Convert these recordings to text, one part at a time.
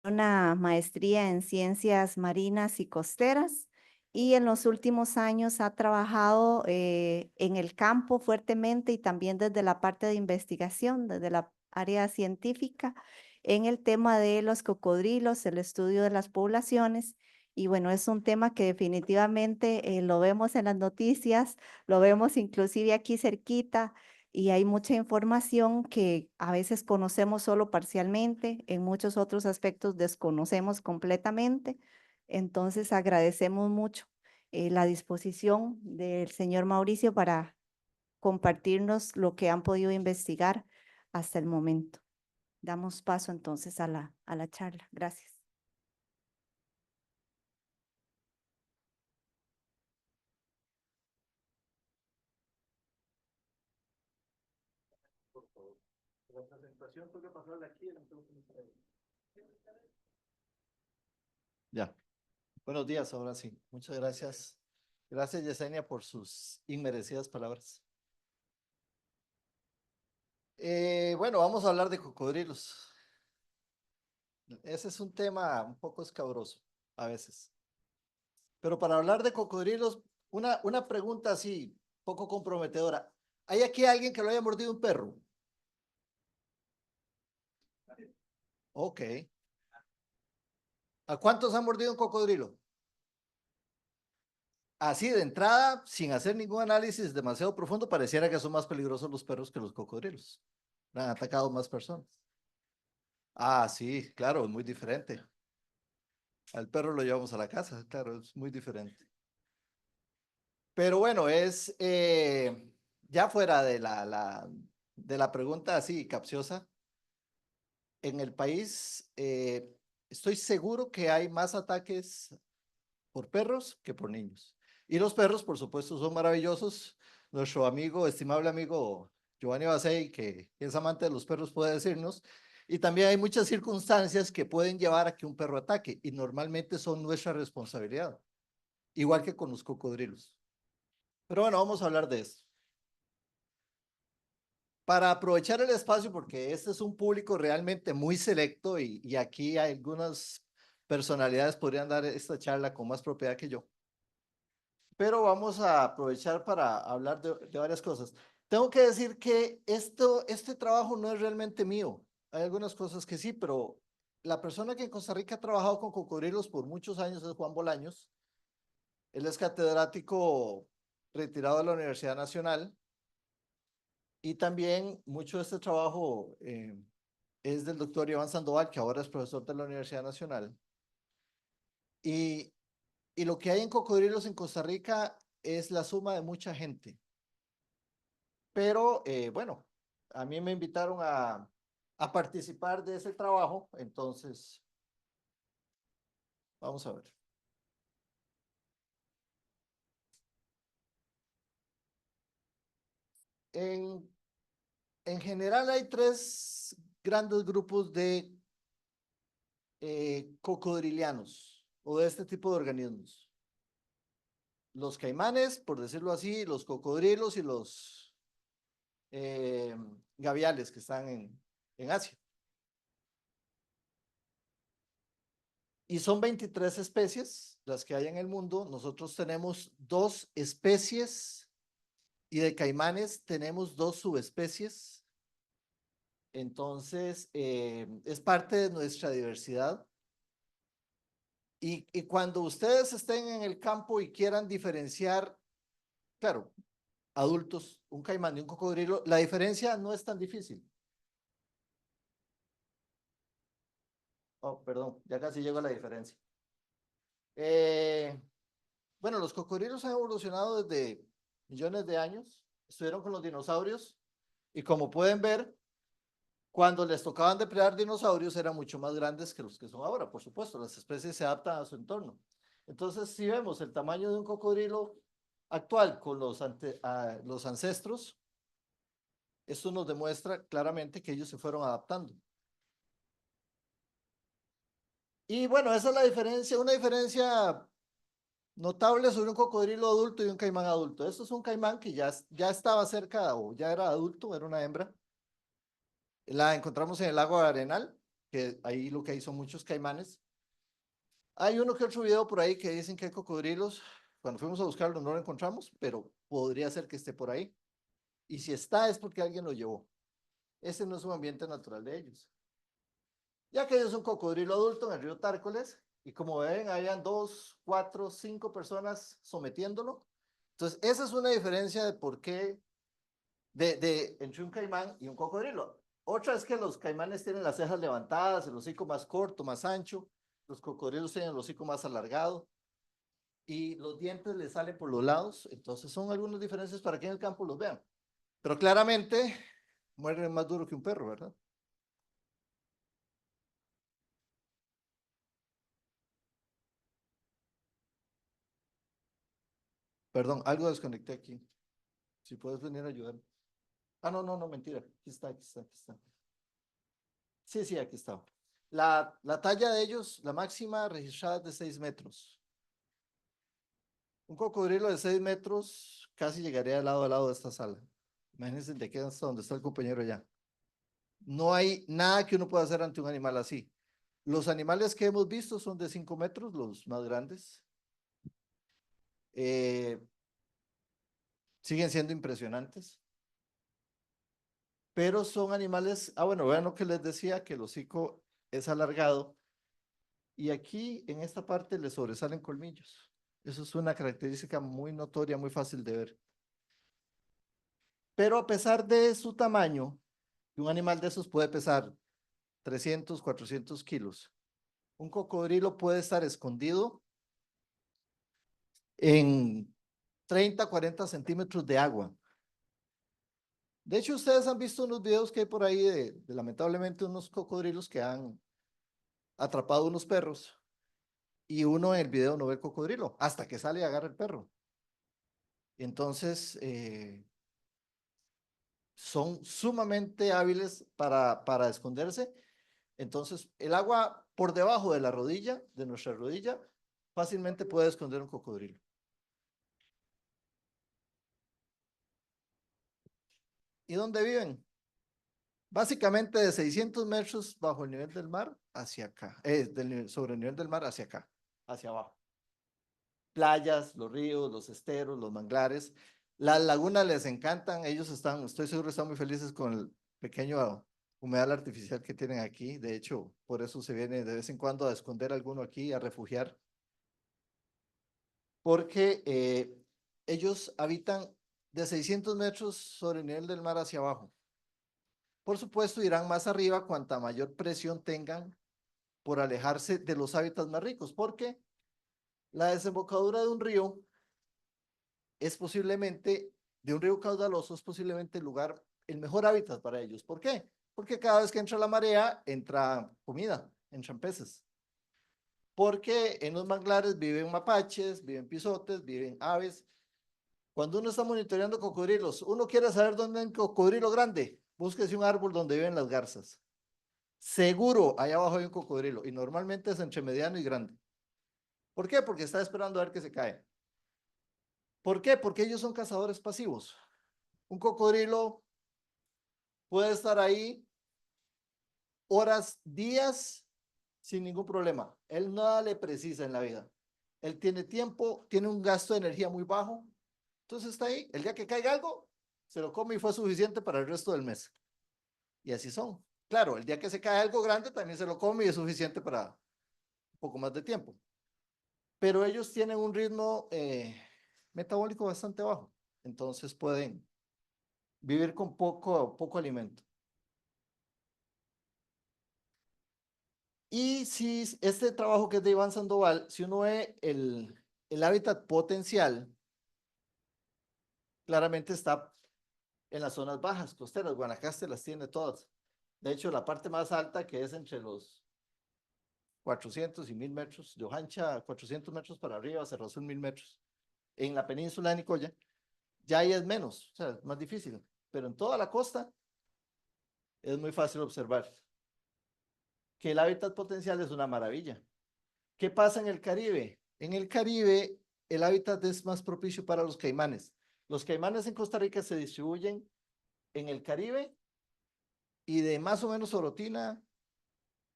una maestría en ciencias marinas y costeras y en los últimos años ha trabajado en el campo fuertemente y también desde la parte de investigación, desde la área científica, en el tema de los cocodrilos, el estudio de las poblaciones. Y bueno, es un tema que definitivamente lo vemos en las noticias, lo vemos inclusive aquí cerquita y hay mucha información que a veces conocemos solo parcialmente, en muchos otros aspectos desconocemos completamente. Entonces agradecemos mucho la disposición del señor Mauricio para compartirnos lo que han podido investigar hasta el momento. Damos paso entonces a la charla. Gracias. Por favor. La presentación toca pasarla aquí en el micrófono. Ya. Buenos días, ahora sí. Muchas gracias. Gracias, Yesenia, por sus inmerecidas palabras. Bueno, vamos a hablar de cocodrilos. Ese es un tema un poco escabroso a veces. Pero para hablar de cocodrilos, una pregunta así, poco comprometedora. ¿Hay aquí alguien que lo haya mordido un perro? Ok. ¿A cuántos han mordido un cocodrilo? Así de entrada, sin hacer ningún análisis demasiado profundo, pareciera que son más peligrosos los perros que los cocodrilos. Han atacado más personas. Ah, sí, claro, es muy diferente. Al perro lo llevamos a la casa, claro, es muy diferente. Pero bueno, es ya fuera de la pregunta así capciosa, en el país estoy seguro que hay más ataques por perros que por niños. Y los perros, por supuesto, son maravillosos. Nuestro amigo, estimable amigo Giovanni Basey, que es amante de los perros, puede decirnos. Y también hay muchas circunstancias que pueden llevar a que un perro ataque y normalmente son nuestra responsabilidad, igual que con los cocodrilos. Pero bueno, vamos a hablar de esto. Para aprovechar el espacio, porque este es un público realmente muy selecto y aquí hay algunas personalidades podrían dar esta charla con más propiedad que yo. Pero vamos a aprovechar para hablar de varias cosas. Tengo que decir que este trabajo no es realmente mío. Hay algunas cosas que sí, pero la persona que en Costa Rica ha trabajado con cocodrilos por muchos años es Juan Bolaños. Él es catedrático retirado de la Universidad Nacional y también mucho de este trabajo es del doctor Iván Sandoval, que ahora es profesor de la Universidad Nacional. Y, y lo que hay en cocodrilos en Costa Rica es la suma de mucha gente. Pero bueno, a mí me invitaron a participar de ese trabajo, entonces vamos a ver. En, en general hay tres grandes grupos de cocodrilianos o de este tipo de organismos. Los caimanes, por decirlo así, los cocodrilos y los eh, gaviales que están en Asia. Y son 23 especies las que hay en el mundo. Nosotros tenemos dos especies y de caimanes tenemos dos subespecies. Entonces, es parte de nuestra diversidad. Y cuando ustedes estén en el campo y quieran diferenciar, claro, adultos, un caimán y un cocodrilo, la diferencia no es tan difícil. Oh, perdón, ya casi llego a la diferencia. Eh, bueno, los cocodrilos han evolucionado desde millones de años. Estuvieron con los dinosaurios y como pueden ver, cuando les tocaban depredar dinosaurios eran mucho más grandes que los que son ahora, por supuesto, las especies se adaptan a su entorno. Entonces, si vemos el tamaño de un cocodrilo actual con los ancestros, esto nos demuestra claramente que ellos se fueron adaptando. Y bueno, esa es la diferencia, una diferencia notable sobre un cocodrilo adulto y un caimán adulto. Esto es un caimán que ya estaba cerca o ya era adulto, era una hembra. La encontramos en el lago de Arenal, que ahí lo que hay son muchos caimanes. Hay uno que otro video por ahí que dicen que hay cocodrilos. Cuando fuimos a buscarlo no lo encontramos, pero podría ser que esté por ahí. Y si está es porque alguien lo llevó. Ese no es un ambiente natural de ellos. Ya que es un cocodrilo adulto en el río Tárcoles, y como ven, habían 2, 4, 5 personas sometiéndolo. Entonces, esa es una diferencia de por qué entre un caimán y un cocodrilo. Otra es que los caimanes tienen las cejas levantadas, el hocico más corto, más ancho. Los cocodrilos tienen el hocico más alargado y los dientes les salen por los lados. Entonces, son algunas diferencias para que en el campo los vean. Pero claramente, mueren más duro que un perro, ¿verdad? Perdón, algo desconecté aquí. Si puedes venir a ayudar. Ah, no, no, no, mentira. Aquí está, aquí está, aquí está. Sí, sí, aquí está. La talla de ellos, la máxima registrada es de 6 metros. Un cocodrilo de 6 metros casi llegaría lado a lado de esta sala. Imagínense de aquí hasta donde está el compañero ya. No hay nada que uno pueda hacer ante un animal así. Los animales que hemos visto son de 5 metros, los más grandes. Eh, Siguen siendo impresionantes, pero son animales, bueno, vean lo que les decía, que el hocico es alargado y aquí en esta parte le sobresalen colmillos. Eso es una característica muy notoria, muy fácil de ver. Pero a pesar de su tamaño, un animal de esos puede pesar 300, 400 kilos. Un cocodrilo puede estar escondido en 30, 40 centímetros de agua. De hecho, ustedes han visto unos videos que hay por ahí de lamentablemente unos cocodrilos que han atrapado unos perros y uno en el video no ve el cocodrilo hasta que sale y agarra el perro. Entonces, son sumamente hábiles para esconderse. Entonces, el agua por debajo de la rodilla, de nuestra rodilla, fácilmente puede esconder un cocodrilo. ¿Y dónde viven? Básicamente de 600 metros bajo el nivel del mar hacia acá, sobre el nivel del mar hacia acá, hacia abajo. Playas, los ríos, los esteros, los manglares. Las lagunas les encantan, ellos están, estoy seguro, están muy felices con el pequeño humedal artificial que tienen aquí. De hecho, por eso se viene de vez en cuando a esconder alguno aquí, a refugiar, porque ellos habitan de 600 metros sobre el nivel del mar hacia abajo. Por supuesto, irán más arriba cuanta mayor presión tengan por alejarse de los hábitats más ricos, porque la desembocadura de un río es posiblemente, de un río caudaloso, es posiblemente el lugar, el mejor hábitat para ellos. ¿Por qué? Porque cada vez que entra la marea, entra comida, entran peces. Porque en los manglares viven mapaches, viven pisotes, viven aves. Cuando uno está monitoreando cocodrilos, uno quiere saber dónde hay un cocodrilo grande, búsquese un árbol donde viven las garzas. Seguro, allá abajo hay un cocodrilo y normalmente es entre mediano y grande. ¿Por qué? Porque está esperando a ver que se cae. ¿Por qué? Porque ellos son cazadores pasivos. Un cocodrilo puede estar ahí horas, días, sin ningún problema. Él nada le precisa en la vida. Él tiene tiempo, tiene un gasto de energía muy bajo. Entonces está ahí. El día que caiga algo, se lo come y fue suficiente para el resto del mes. Y así son. Claro, el día que se cae algo grande, también se lo come y es suficiente para un poco más de tiempo. Pero ellos tienen un ritmo metabólico bastante bajo. Entonces pueden vivir con poco alimento. Y si este trabajo que es de Iván Sandoval, si uno ve el hábitat potencial, claramente está en las zonas bajas, costeras. Guanacaste las tiene todas. De hecho, la parte más alta, que es entre los 400 y 1000 metros, de Ojancha, 400 metros para arriba, Cerro Azul 1000 metros. En la península de Nicoya, ya ahí es menos, o sea, es más difícil. Pero en toda la costa es muy fácil observar que el hábitat potencial es una maravilla. ¿Qué pasa en el Caribe? En el Caribe, el hábitat es más propicio para los caimanes. Los caimanes en Costa Rica se distribuyen en el Caribe y de más o menos Orotina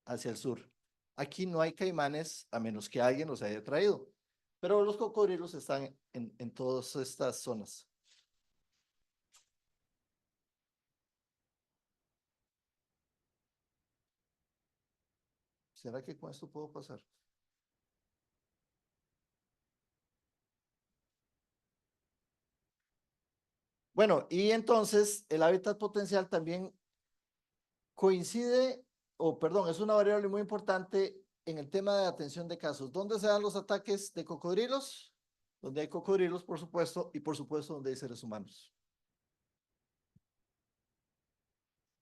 hacia el sur. Aquí no hay caimanes a menos que alguien los haya traído, pero los cocodrilos están en todas estas zonas. ¿Será que con esto puedo pasar? Bueno, y entonces el hábitat potencial también coincide, o perdón, es una variable muy importante en el tema de atención de casos. ¿Dónde se dan los ataques de cocodrilos? Donde hay cocodrilos, por supuesto, y por supuesto donde hay seres humanos.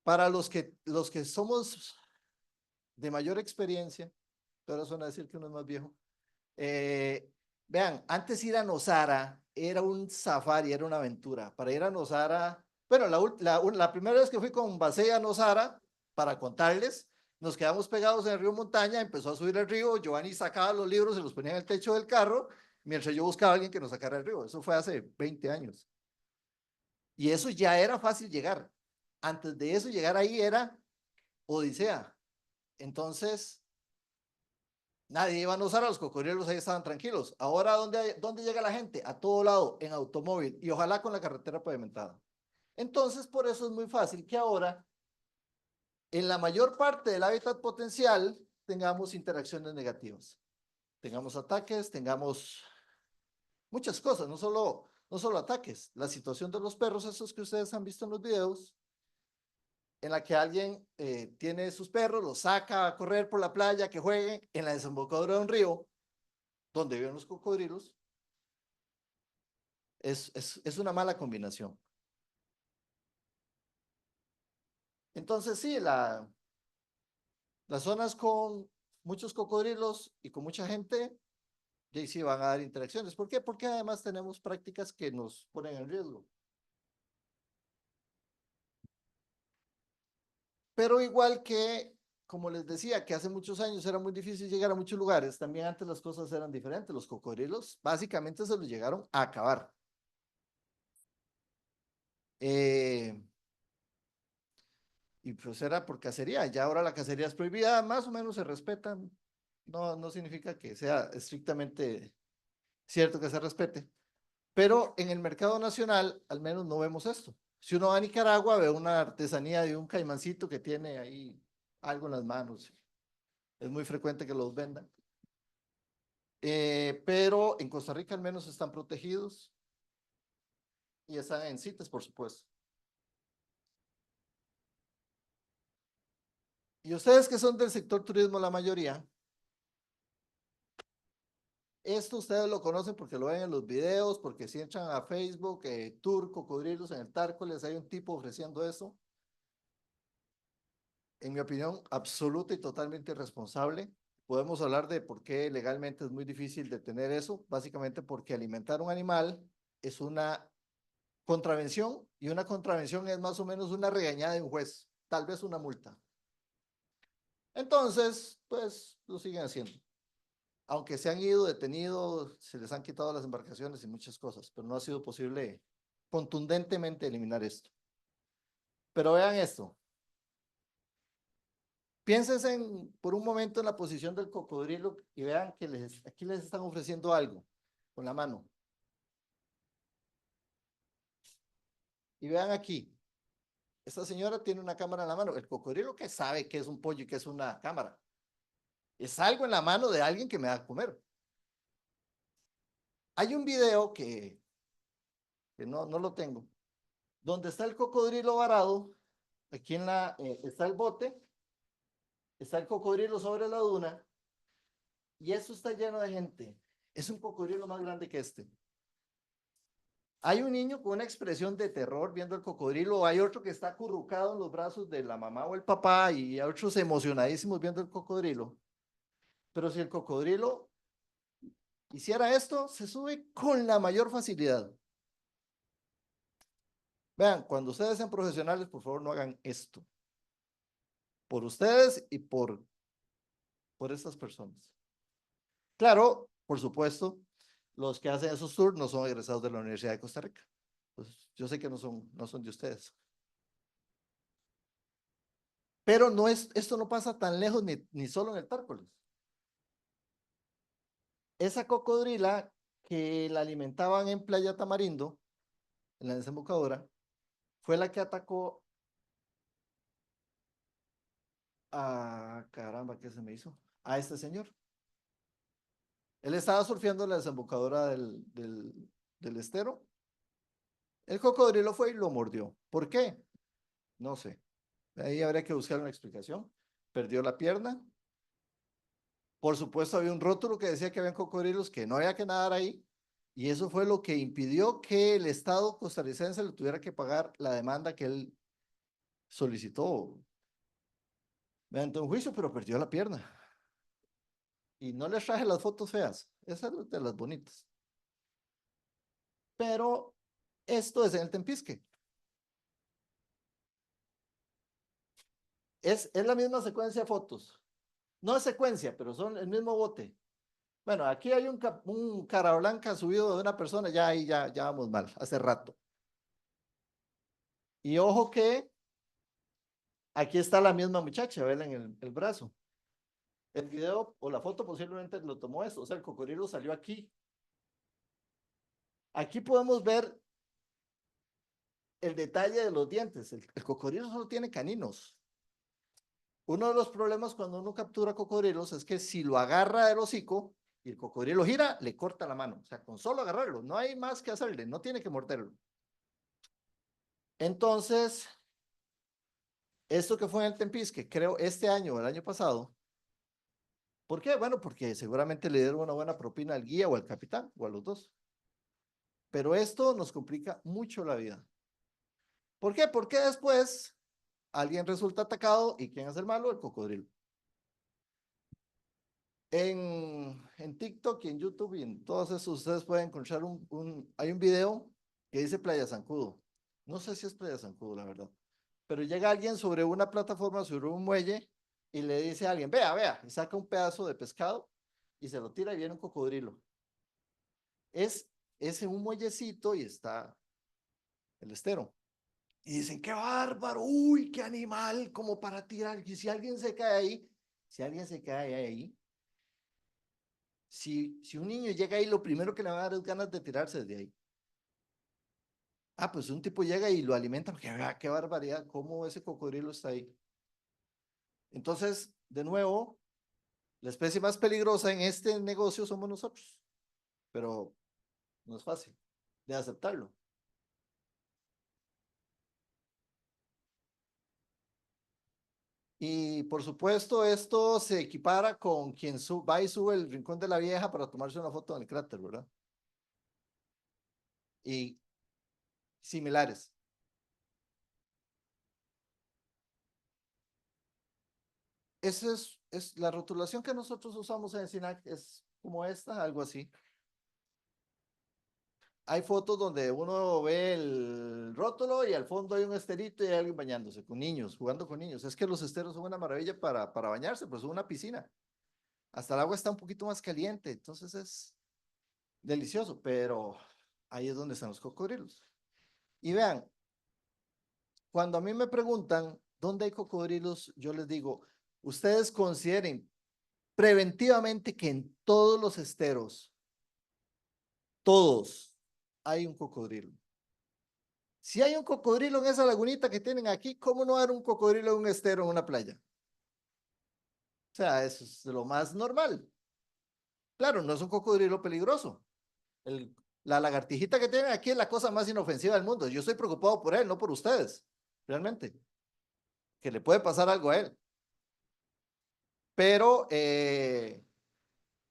Para los que somos de mayor experiencia, pero suena a decir que uno es más viejo, vean, antes ir a Nosara era un safari, era una aventura. Para ir a Nosara, bueno, la primera vez que fui con Basé a Nosara, para contarles, nos quedamos pegados en el río Montaña, empezó a subir el río, Giovanni sacaba los libros, se los ponía en el techo del carro, mientras yo buscaba a alguien que nos sacara el río. Eso fue hace 20 años. Y eso ya era fácil llegar. Antes de eso, llegar ahí era odisea. Entonces, nadie iba a usar a los cocodrilos, ahí estaban tranquilos. Ahora, ¿dónde llega la gente? A todo lado, en automóvil y ojalá con la carretera pavimentada. Entonces, por eso es muy fácil que ahora, en la mayor parte del hábitat potencial, tengamos interacciones negativas. Tengamos ataques, tengamos muchas cosas, no solo ataques. La situación de los perros, esos que ustedes han visto en los videos, en la que alguien tiene sus perros, los saca a correr por la playa, que jueguen en la desembocadura de un río, donde viven los cocodrilos, es una mala combinación. Entonces, sí, las zonas con muchos cocodrilos y con mucha gente, ya sí van a dar interacciones. ¿Por qué? Porque además tenemos prácticas que nos ponen en riesgo. Pero igual que, como les decía, que hace muchos años era muy difícil llegar a muchos lugares, también antes las cosas eran diferentes. Los cocodrilos básicamente se los llegaron a acabar. Eh, y pues era por cacería, ya ahora la cacería es prohibida, más o menos se respetan, no significa que sea estrictamente cierto que se respete, pero en el mercado nacional al menos no vemos esto. Si uno va a Nicaragua, ve una artesanía de un caimancito que tiene ahí algo en las manos, es muy frecuente que los vendan. Pero en Costa Rica al menos están protegidos y están en CITES, por supuesto. Y ustedes que son del sector turismo, la mayoría, esto ustedes lo conocen porque lo ven en los videos, porque si entran a Facebook, Tour Cocodrilos en el Tárcoles, hay un tipo ofreciendo eso. En mi opinión, absoluta y totalmente irresponsable. Podemos hablar de por qué legalmente es muy difícil detener eso, básicamente porque alimentar un animal es una contravención y una contravención es más o menos una regañada de un juez, tal vez una multa. Entonces, pues lo siguen haciendo. Aunque se han ido detenidos, se les han quitado las embarcaciones y muchas cosas, pero no ha sido posible contundentemente eliminar esto. Pero vean esto. Piénsense por un momento en la posición del cocodrilo y vean que aquí les están ofreciendo algo con la mano. Y vean aquí, esta señora tiene una cámara en la mano. El cocodrilo que sabe que es un pollo y que es una cámara. Es algo en la mano de alguien que me va a comer. Hay un video que no lo tengo, donde está el cocodrilo varado, aquí está el bote, está el cocodrilo sobre la duna, y eso está lleno de gente. Es un cocodrilo más grande que este. Hay un niño con una expresión de terror viendo el cocodrilo, hay otro que está acurrucado en los brazos de la mamá o el papá, y hay otros emocionadísimos viendo el cocodrilo. Pero si el cocodrilo hiciera esto, se sube con la mayor facilidad. Vean, cuando ustedes sean profesionales, por favor, no hagan esto. Por ustedes y por estas personas. Claro, por supuesto, los que hacen esos tours no son egresados de la Universidad de Costa Rica. Pues yo sé que no son de ustedes. Pero no es, esto no pasa tan lejos ni solo en el Tárcoles. Esa cocodrila que la alimentaban en Playa Tamarindo, en la desembocadura, fue la que atacó a, caramba, ¿qué se me hizo? A este señor. Él estaba surfeando en la desembocadura del estero. El cocodrilo fue y lo mordió. ¿Por qué? No sé. Ahí habría que buscar una explicación. Perdió la pierna. Por supuesto, había un rótulo que decía que había cocodrilos, que no había que nadar ahí. Y eso fue lo que impidió que el Estado costarricense le tuviera que pagar la demanda que él solicitó mediante un juicio, pero perdió la pierna. Y no les traje las fotos feas, esas de las bonitas. Pero esto es en el Tempisque. Es la misma secuencia de fotos. No es secuencia, pero son el mismo bote. Bueno, aquí hay un cara blanca subido de una persona, ya ahí ya vamos mal, hace rato. Y ojo que aquí está la misma muchacha, ¿ven? En el brazo. El video o la foto posiblemente lo tomó eso, o sea, el cocodrilo salió aquí. Aquí podemos ver el detalle de los dientes. El cocodrilo solo tiene caninos. Uno de los problemas cuando uno captura cocodrilos es que si lo agarra del hocico y el cocodrilo gira, le corta la mano. O sea, con solo agarrarlo, no hay más que hacerle, no tiene que morderlo. Entonces, esto que fue en el Tempisque, creo este año o el año pasado, ¿por qué? Bueno, porque seguramente le dieron una buena propina al guía o al capitán o a los dos. Pero esto nos complica mucho la vida. ¿Por qué? Porque después alguien resulta atacado y ¿quién es el malo? El cocodrilo. En TikTok y en YouTube y en todos esos ustedes pueden encontrar hay un video que dice Playa Zancudo. No sé si es Playa Zancudo, la verdad. Pero llega alguien sobre una plataforma, sobre un muelle y le dice a alguien, vea, vea, y saca un pedazo de pescado y se lo tira y viene un cocodrilo. Es, es en un muellecito y está el estero. Y dicen, qué bárbaro, uy, qué animal, como para tirar. Y si alguien se cae ahí, si alguien se cae ahí, si un niño llega ahí, lo primero que le va a dar es ganas de tirarse de ahí. Ah, pues un tipo llega y lo alimenta, porque vea qué barbaridad, cómo ese cocodrilo está ahí. Entonces, de nuevo, la especie más peligrosa en este negocio somos nosotros, pero no es fácil de aceptarlo. Y por supuesto, esto se equipara con quien va y sube el Rincón de la Vieja para tomarse una foto en el cráter, ¿verdad? Y similares. Esa es la rotulación que nosotros usamos en SINAC, es como esta, algo así. Hay fotos donde uno ve el rótulo y al fondo hay un esterito y hay alguien bañándose con niños, jugando con niños. Es que los esteros son una maravilla para bañarse, pues son una piscina. Hasta el agua está un poquito más caliente, entonces es delicioso, pero ahí es donde están los cocodrilos. Y vean, cuando a mí me preguntan dónde hay cocodrilos, yo les digo, ustedes consideren preventivamente que en todos los esteros, todos, hay un cocodrilo. Si hay un cocodrilo en esa lagunita que tienen aquí, ¿cómo no haber un cocodrilo en un estero en una playa? O sea, eso es lo más normal. Claro, no es un cocodrilo peligroso. La lagartijita que tienen aquí es la cosa más inofensiva del mundo. Yo estoy preocupado por él, no por ustedes, realmente, que le puede pasar algo a él. Pero, eh,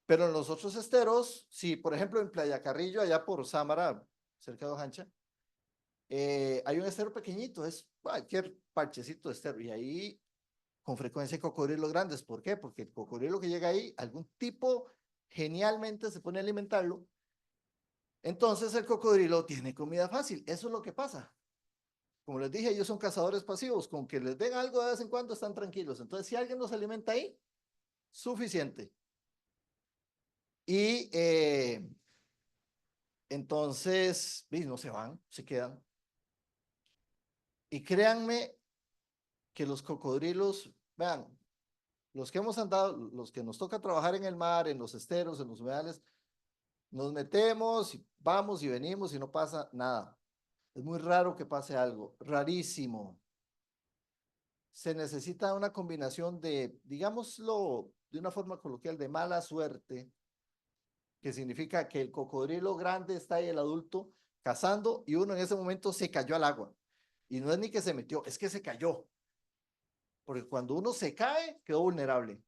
pero en los otros esteros, si por ejemplo en Playa Carrillo, allá por Sámara, cerca de Ojancha, hay un estero pequeñito, es cualquier parchecito de estero, y ahí con frecuencia hay cocodrilos grandes. ¿Por qué? Porque el cocodrilo que llega ahí, algún tipo genialmente se pone a alimentarlo, entonces el cocodrilo tiene comida fácil. Eso es lo que pasa. Como les dije, ellos son cazadores pasivos, con que les den algo de vez en cuando están tranquilos. Entonces, si alguien los alimenta ahí, suficiente. Y entonces, no se van, se quedan. Y créanme que los cocodrilos Vean, los que hemos andado, los que nos toca trabajar en el mar, en los esteros, en los humedales, nos metemos, y vamos y venimos y no pasa nada. Es muy raro que pase algo, rarísimo. Se necesita una combinación de, digámoslo de una forma coloquial, de mala suerte, que significa que el cocodrilo grande está ahí, el adulto, cazando, y uno en ese momento se cayó al agua. Y no es ni que se metió, es que se cayó. Porque cuando uno se cae, quedó vulnerable.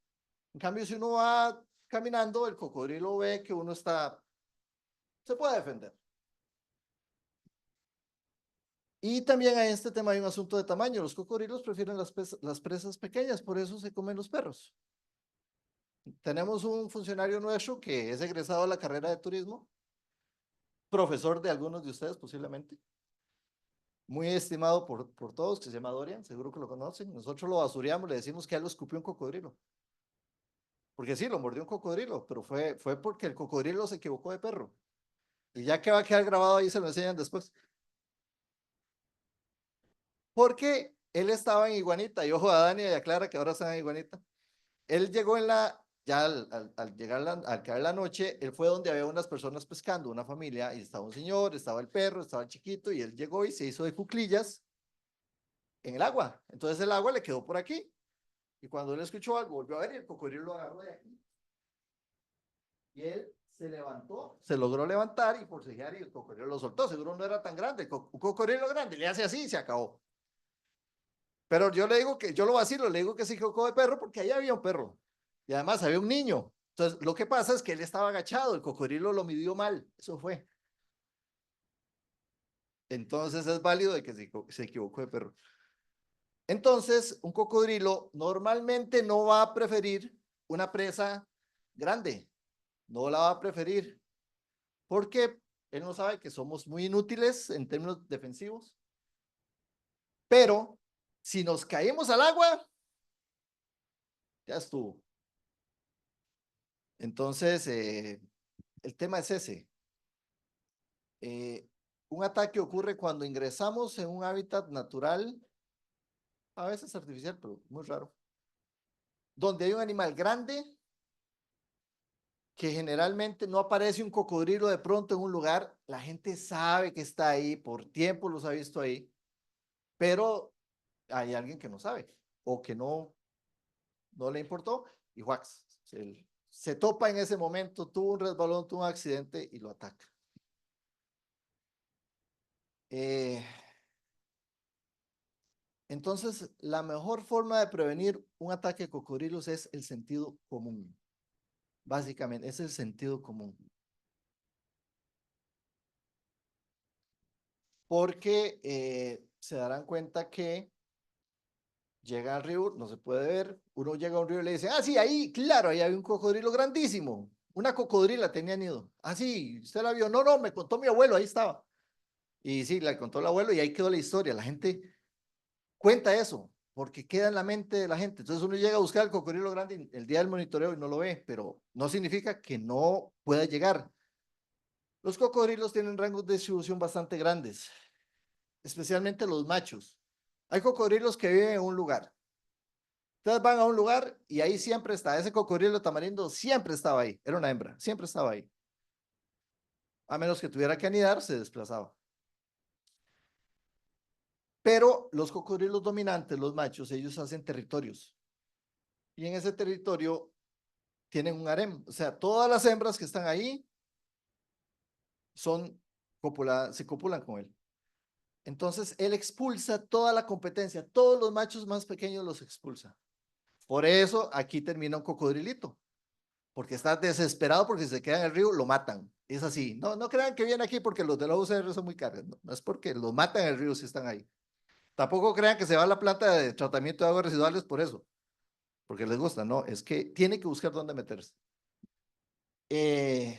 En cambio, si uno va caminando, el cocodrilo ve que uno está, se puede defender. Y también a este tema hay un asunto de tamaño. Los cocodrilos prefieren las presas pequeñas, por eso se comen los perros. Tenemos un funcionario nuestro que es egresado de la carrera de turismo, profesor de algunos de ustedes posiblemente, muy estimado por todos, que se llama Dorian, seguro que lo conocen. Nosotros lo basureamos, le decimos que él lo escupió un cocodrilo. Porque sí, lo mordió un cocodrilo, pero fue porque el cocodrilo se equivocó de perro. Y ya que va a quedar grabado ahí, se lo enseñan después. Porque él estaba en Iguanita, y ojo a Dani y a Clara que ahora están en Iguanita. Él llegó ya al llegar al caer la noche, él fue donde había unas personas pescando, una familia, y estaba un señor, estaba el perro, estaba el chiquito, y él llegó y se hizo de cuclillas en el agua. Entonces el agua le quedó por aquí. Y cuando él escuchó algo, volvió a ver y el cocodrilo lo agarró de aquí. Y él se levantó, se logró levantar y forcejear y el cocodrilo lo soltó. Seguro no era tan grande. Un cocodrilo grande le hace así y se acabó. Pero yo le digo que, yo lo vacilo, le digo que se equivocó de perro porque ahí había un perro. Y además había un niño. Entonces, lo que pasa es que él estaba agachado, el cocodrilo lo midió mal. Eso fue. Entonces es válido de que se equivocó de perro. Entonces, un cocodrilo normalmente no va a preferir una presa grande. No la va a preferir porque él no sabe que somos muy inútiles en términos defensivos. Pero si nos caemos al agua, ya estuvo. Entonces, el tema es ese. Eh, un ataque ocurre cuando ingresamos en un hábitat natural, a veces artificial, pero muy raro, donde hay un animal grande que generalmente no aparece un cocodrilo de pronto en un lugar, la gente sabe que está ahí, por tiempo los ha visto ahí, pero hay alguien que no sabe o que no le importó y wax, se topa en ese momento, tuvo un resbalón, tuvo un accidente y lo ataca. Eh, entonces, la mejor forma de prevenir un ataque de cocodrilos es el sentido común. Básicamente, es el sentido común. Porque se darán cuenta que llega al río, no se puede ver, uno llega a un río y le dice, ah, sí, ahí, claro, ahí había un cocodrilo grandísimo, una cocodrila tenía nido. Ah, sí, usted la vio, no, no, me contó mi abuelo, ahí estaba. Y sí, la contó el abuelo y ahí quedó la historia. La gente cuenta eso, porque queda en la mente de la gente. Entonces uno llega a buscar el cocodrilo grande el día del monitoreo y no lo ve, pero no significa que no pueda llegar. Los cocodrilos tienen rangos de distribución bastante grandes, especialmente los machos. Hay cocodrilos que viven en un lugar. Ustedes van a un lugar y ahí siempre está. Ese cocodrilo tamarindo siempre estaba ahí. Era una hembra, siempre estaba ahí. A menos que tuviera que anidar, se desplazaba. Pero los cocodrilos dominantes, los machos, ellos hacen territorios. Y en ese territorio tienen un harem. O sea, todas las hembras que están ahí se copulan con él. Entonces, él expulsa toda la competencia. Todos los machos más pequeños los expulsa. Por eso aquí termina un cocodrilito. Porque está desesperado porque si se queda en el río, lo matan. Es así. No, no crean que viene aquí porque los de la UCR son muy caros. No, no es porque los matan en el río si están ahí. Tampoco crean que se va a la planta de tratamiento de aguas residuales por eso, porque les gusta, no, es que tiene que buscar dónde meterse. Eh,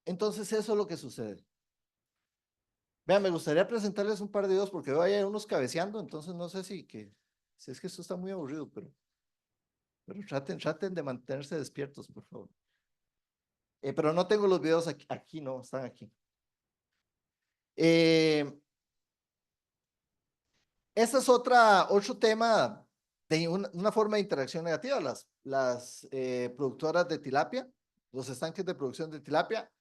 entonces eso es lo que sucede. Vean, me gustaría presentarles un par de videos porque veo ahí unos cabeceando, entonces no sé si es que esto está muy aburrido, pero traten de mantenerse despiertos, por favor. Pero no tengo los videos aquí no, están aquí. Este es otro tema de una forma de interacción negativa. Las productoras de tilapia, los estanques de producción de tilapia,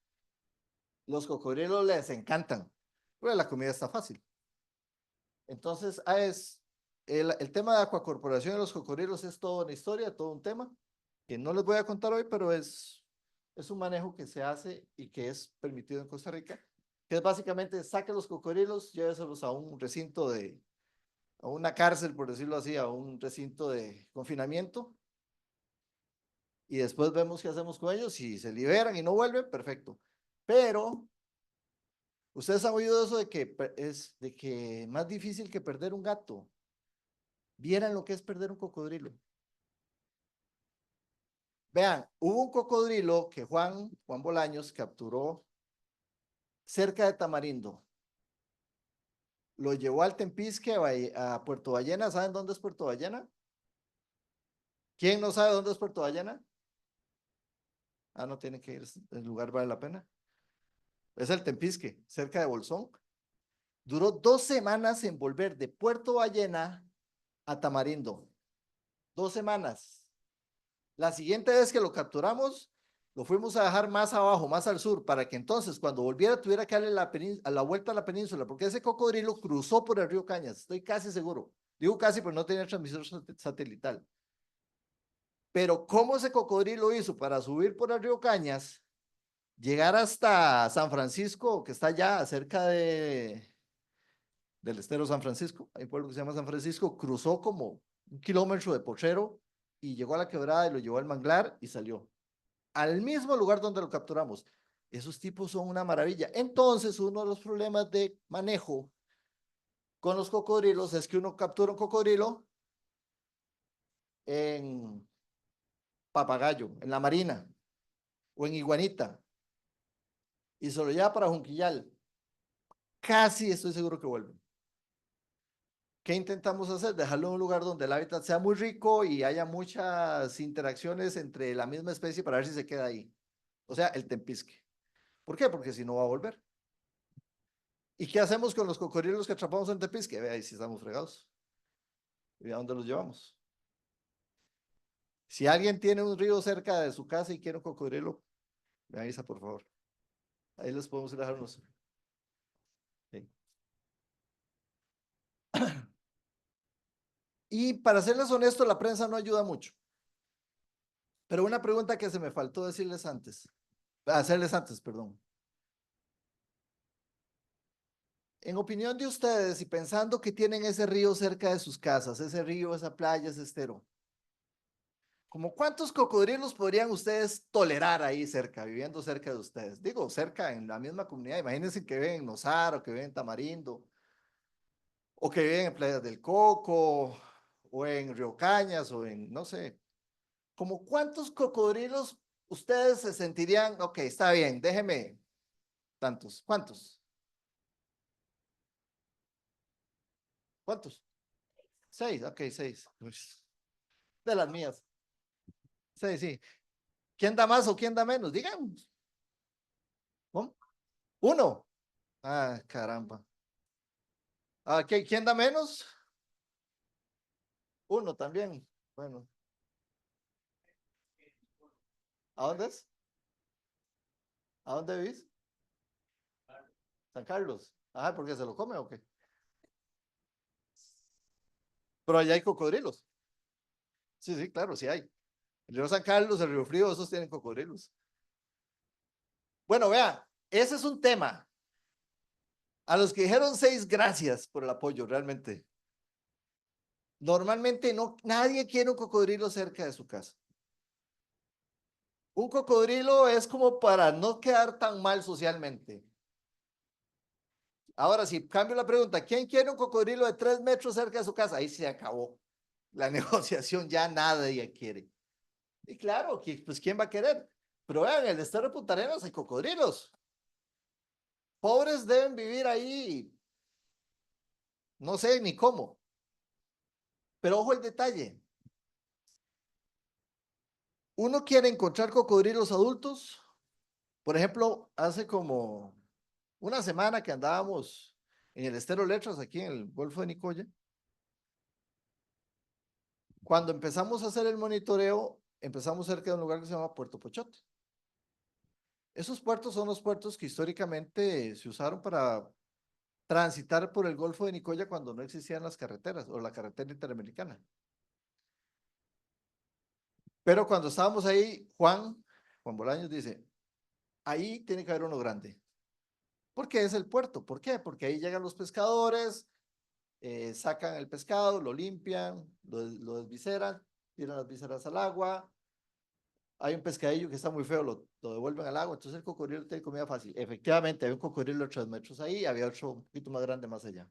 los cocodrilos les encantan, pero la comida está fácil. Entonces, el tema de acuacorporación de los cocodrilos es toda una historia, todo un tema, que no les voy a contar hoy, pero es un manejo que se hace y que es permitido en Costa Rica, que es básicamente saque los cocodrilos, lléveselos a un recinto a una cárcel, por decirlo así, a un recinto de confinamiento, y después vemos qué hacemos con ellos, si se liberan y no vuelven, perfecto. Pero ustedes han oído eso de que más difícil que perder un gato. Vieran lo que es perder un cocodrilo. Vean, hubo un cocodrilo que Juan Bolaños capturó cerca de Tamarindo. Lo llevó al Tempisque, a Puerto Ballena. ¿Saben dónde es Puerto Ballena? ¿Quién no sabe dónde es Puerto Ballena? Ah, no tiene que ir, el lugar vale la pena. Es el Tempisque, cerca de Bolsón. Duró 2 semanas en volver de Puerto Ballena a Tamarindo. 2 semanas. La siguiente vez que lo capturamos, lo fuimos a dejar más abajo, más al sur, para que entonces cuando volviera tuviera que darle la vuelta a la península, porque ese cocodrilo cruzó por el río Cañas, estoy casi seguro. Digo casi, pero no tenía transmisor satelital. Pero ¿cómo ese cocodrilo hizo para subir por el río Cañas, llegar hasta San Francisco, que está allá cerca del estero San Francisco? Hay un pueblo que se llama San Francisco, cruzó como 1 kilómetro de potrero y llegó a la quebrada y lo llevó al manglar y salió al mismo lugar donde lo capturamos. Esos tipos son una maravilla. Entonces, uno de los problemas de manejo con los cocodrilos es que uno captura un cocodrilo en Papagayo, en La Marina o en Iguanita y se lo lleva para Junquillal. Casi estoy seguro que vuelve. ¿Qué intentamos hacer? Dejarlo en un lugar donde el hábitat sea muy rico y haya muchas interacciones entre la misma especie para ver si se queda ahí. O sea, el tempisque. ¿Por qué? Porque si no va a volver. ¿Y qué hacemos con los cocodrilos que atrapamos en Tepisque? Ve ahí si estamos fregados. ¿Y a dónde los llevamos? Si alguien tiene un río cerca de su casa y quiere un cocodrilo, me avisa, por favor. Ahí les podemos dejar unos. Sí. Y para serles honesto, la prensa no ayuda mucho. Pero una pregunta que se me faltó hacerles antes, perdón. En opinión de ustedes y pensando que tienen ese río cerca de sus casas, ese río, esa playa, ese estero, ¿como cuántos cocodrilos podrían ustedes tolerar ahí cerca, viviendo cerca de ustedes? Digo, cerca en la misma comunidad. Imagínense que viven en Nosar o que viven en Tamarindo o que viven en Playas del Coco o en Río Cañas o en, no sé. ¿Como cuántos cocodrilos ustedes se sentirían? Ok, está bien, déjeme tantos. ¿Cuántos? ¿Cuántos? 6, ok, 6. De las mías. 6, sí. ¿Quién da más o quién da menos? Digamos. ¿Cómo? Uno. Ah, caramba. Ah, ¿quién da menos? Uno también. Bueno, ¿a dónde es? ¿A dónde vivís? San Carlos. Ah, ¿porque se lo come o qué? Pero allá hay cocodrilos. Sí, sí, claro, sí hay. El río San Carlos, el río Frío, esos tienen cocodrilos. Bueno, vea, ese es un tema. A los que dijeron 6, gracias por el apoyo, realmente. Normalmente no, nadie quiere un cocodrilo cerca de su casa. Un cocodrilo es como para no quedar tan mal socialmente. Ahora, si cambio la pregunta, ¿quién quiere un cocodrilo de 3 metros cerca de su casa? Ahí se acabó la negociación, ya nadie quiere. Y claro, pues ¿quién va a querer? Pero vean, en el estado de Punta Arenas hay cocodrilos. Pobres deben vivir ahí, no sé ni cómo. Pero ojo el detalle. Uno quiere encontrar cocodrilos adultos. Por ejemplo, hace como una semana que andábamos en el estero Letras, aquí en el Golfo de Nicoya. Cuando empezamos a hacer el monitoreo, empezamos cerca de un lugar que se llama Puerto Pochote. Esos puertos son los puertos que históricamente se usaron para transitar por el Golfo de Nicoya cuando no existían las carreteras o la carretera interamericana. Pero cuando estábamos ahí, Juan Bolaños dice, ahí tiene que haber uno grande. ¿Por qué es el puerto? ¿Por qué? Porque ahí llegan los pescadores, sacan el pescado, lo limpian, lo desviseran, tiran las viseras al agua. Hay un pescadillo que está muy feo, lo devuelven al agua, entonces el cocodrilo tiene comida fácil. Efectivamente, hay un cocodrilo de 3 metros ahí, había otro un poquito más grande más allá.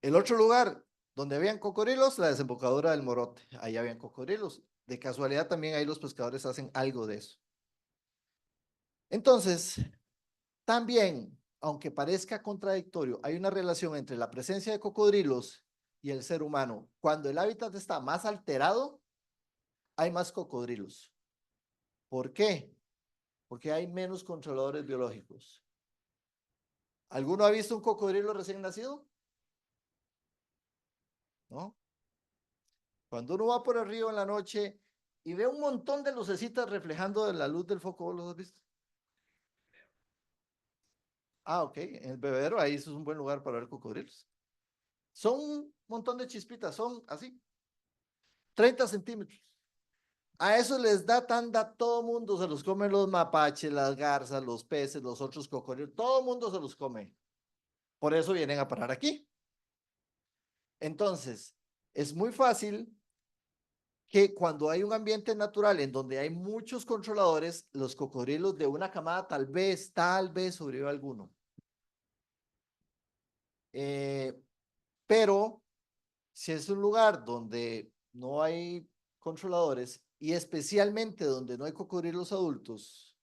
El otro lugar donde habían cocodrilos, la desembocadura del Morote, ahí habían cocodrilos. De casualidad también ahí los pescadores hacen algo de eso. Entonces, también, aunque parezca contradictorio, hay una relación entre la presencia de cocodrilos y el ser humano. Cuando el hábitat está más alterado, hay más cocodrilos. ¿Por qué? Porque hay menos controladores biológicos. ¿Alguno ha visto un cocodrilo recién nacido? ¿No? Cuando uno va por el río en la noche y ve un montón de lucecitas reflejando la luz del foco, ¿vos los has visto? Ah, ok, en el bebedero ahí eso es un buen lugar para ver cocodrilos. Son un montón de chispitas, son así, 30 centímetros. A eso les da tanda, todo mundo se los come los mapaches, las garzas, los peces, los otros cocodrilos, todo mundo se los come. Por eso vienen a parar aquí. Entonces, es muy fácil que cuando hay un ambiente natural en donde hay muchos controladores, los cocodrilos de una camada tal vez sobreviva alguno. Eh, pero si es un lugar donde no hay controladores y especialmente donde no hay cocodrilos adultos,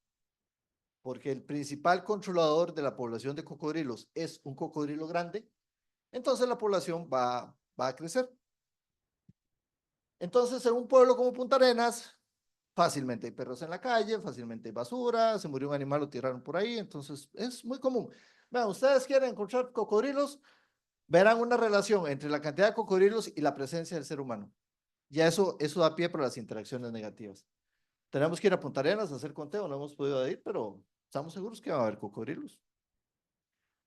porque el principal controlador de la población de cocodrilos es un cocodrilo grande, entonces la población va a crecer. Entonces, en un pueblo como Punta Arenas, fácilmente hay perros en la calle, fácilmente hay basura, se murió un animal, lo tiraron por ahí, entonces es muy común. Vean, ustedes quieren encontrar cocodrilos, verán una relación entre la cantidad de cocodrilos y la presencia del ser humano. Ya eso da pie para las interacciones negativas. Tenemos que ir a Punta Arenas a hacer conteo, no hemos podido ir, pero estamos seguros que va a haber cocodrilos.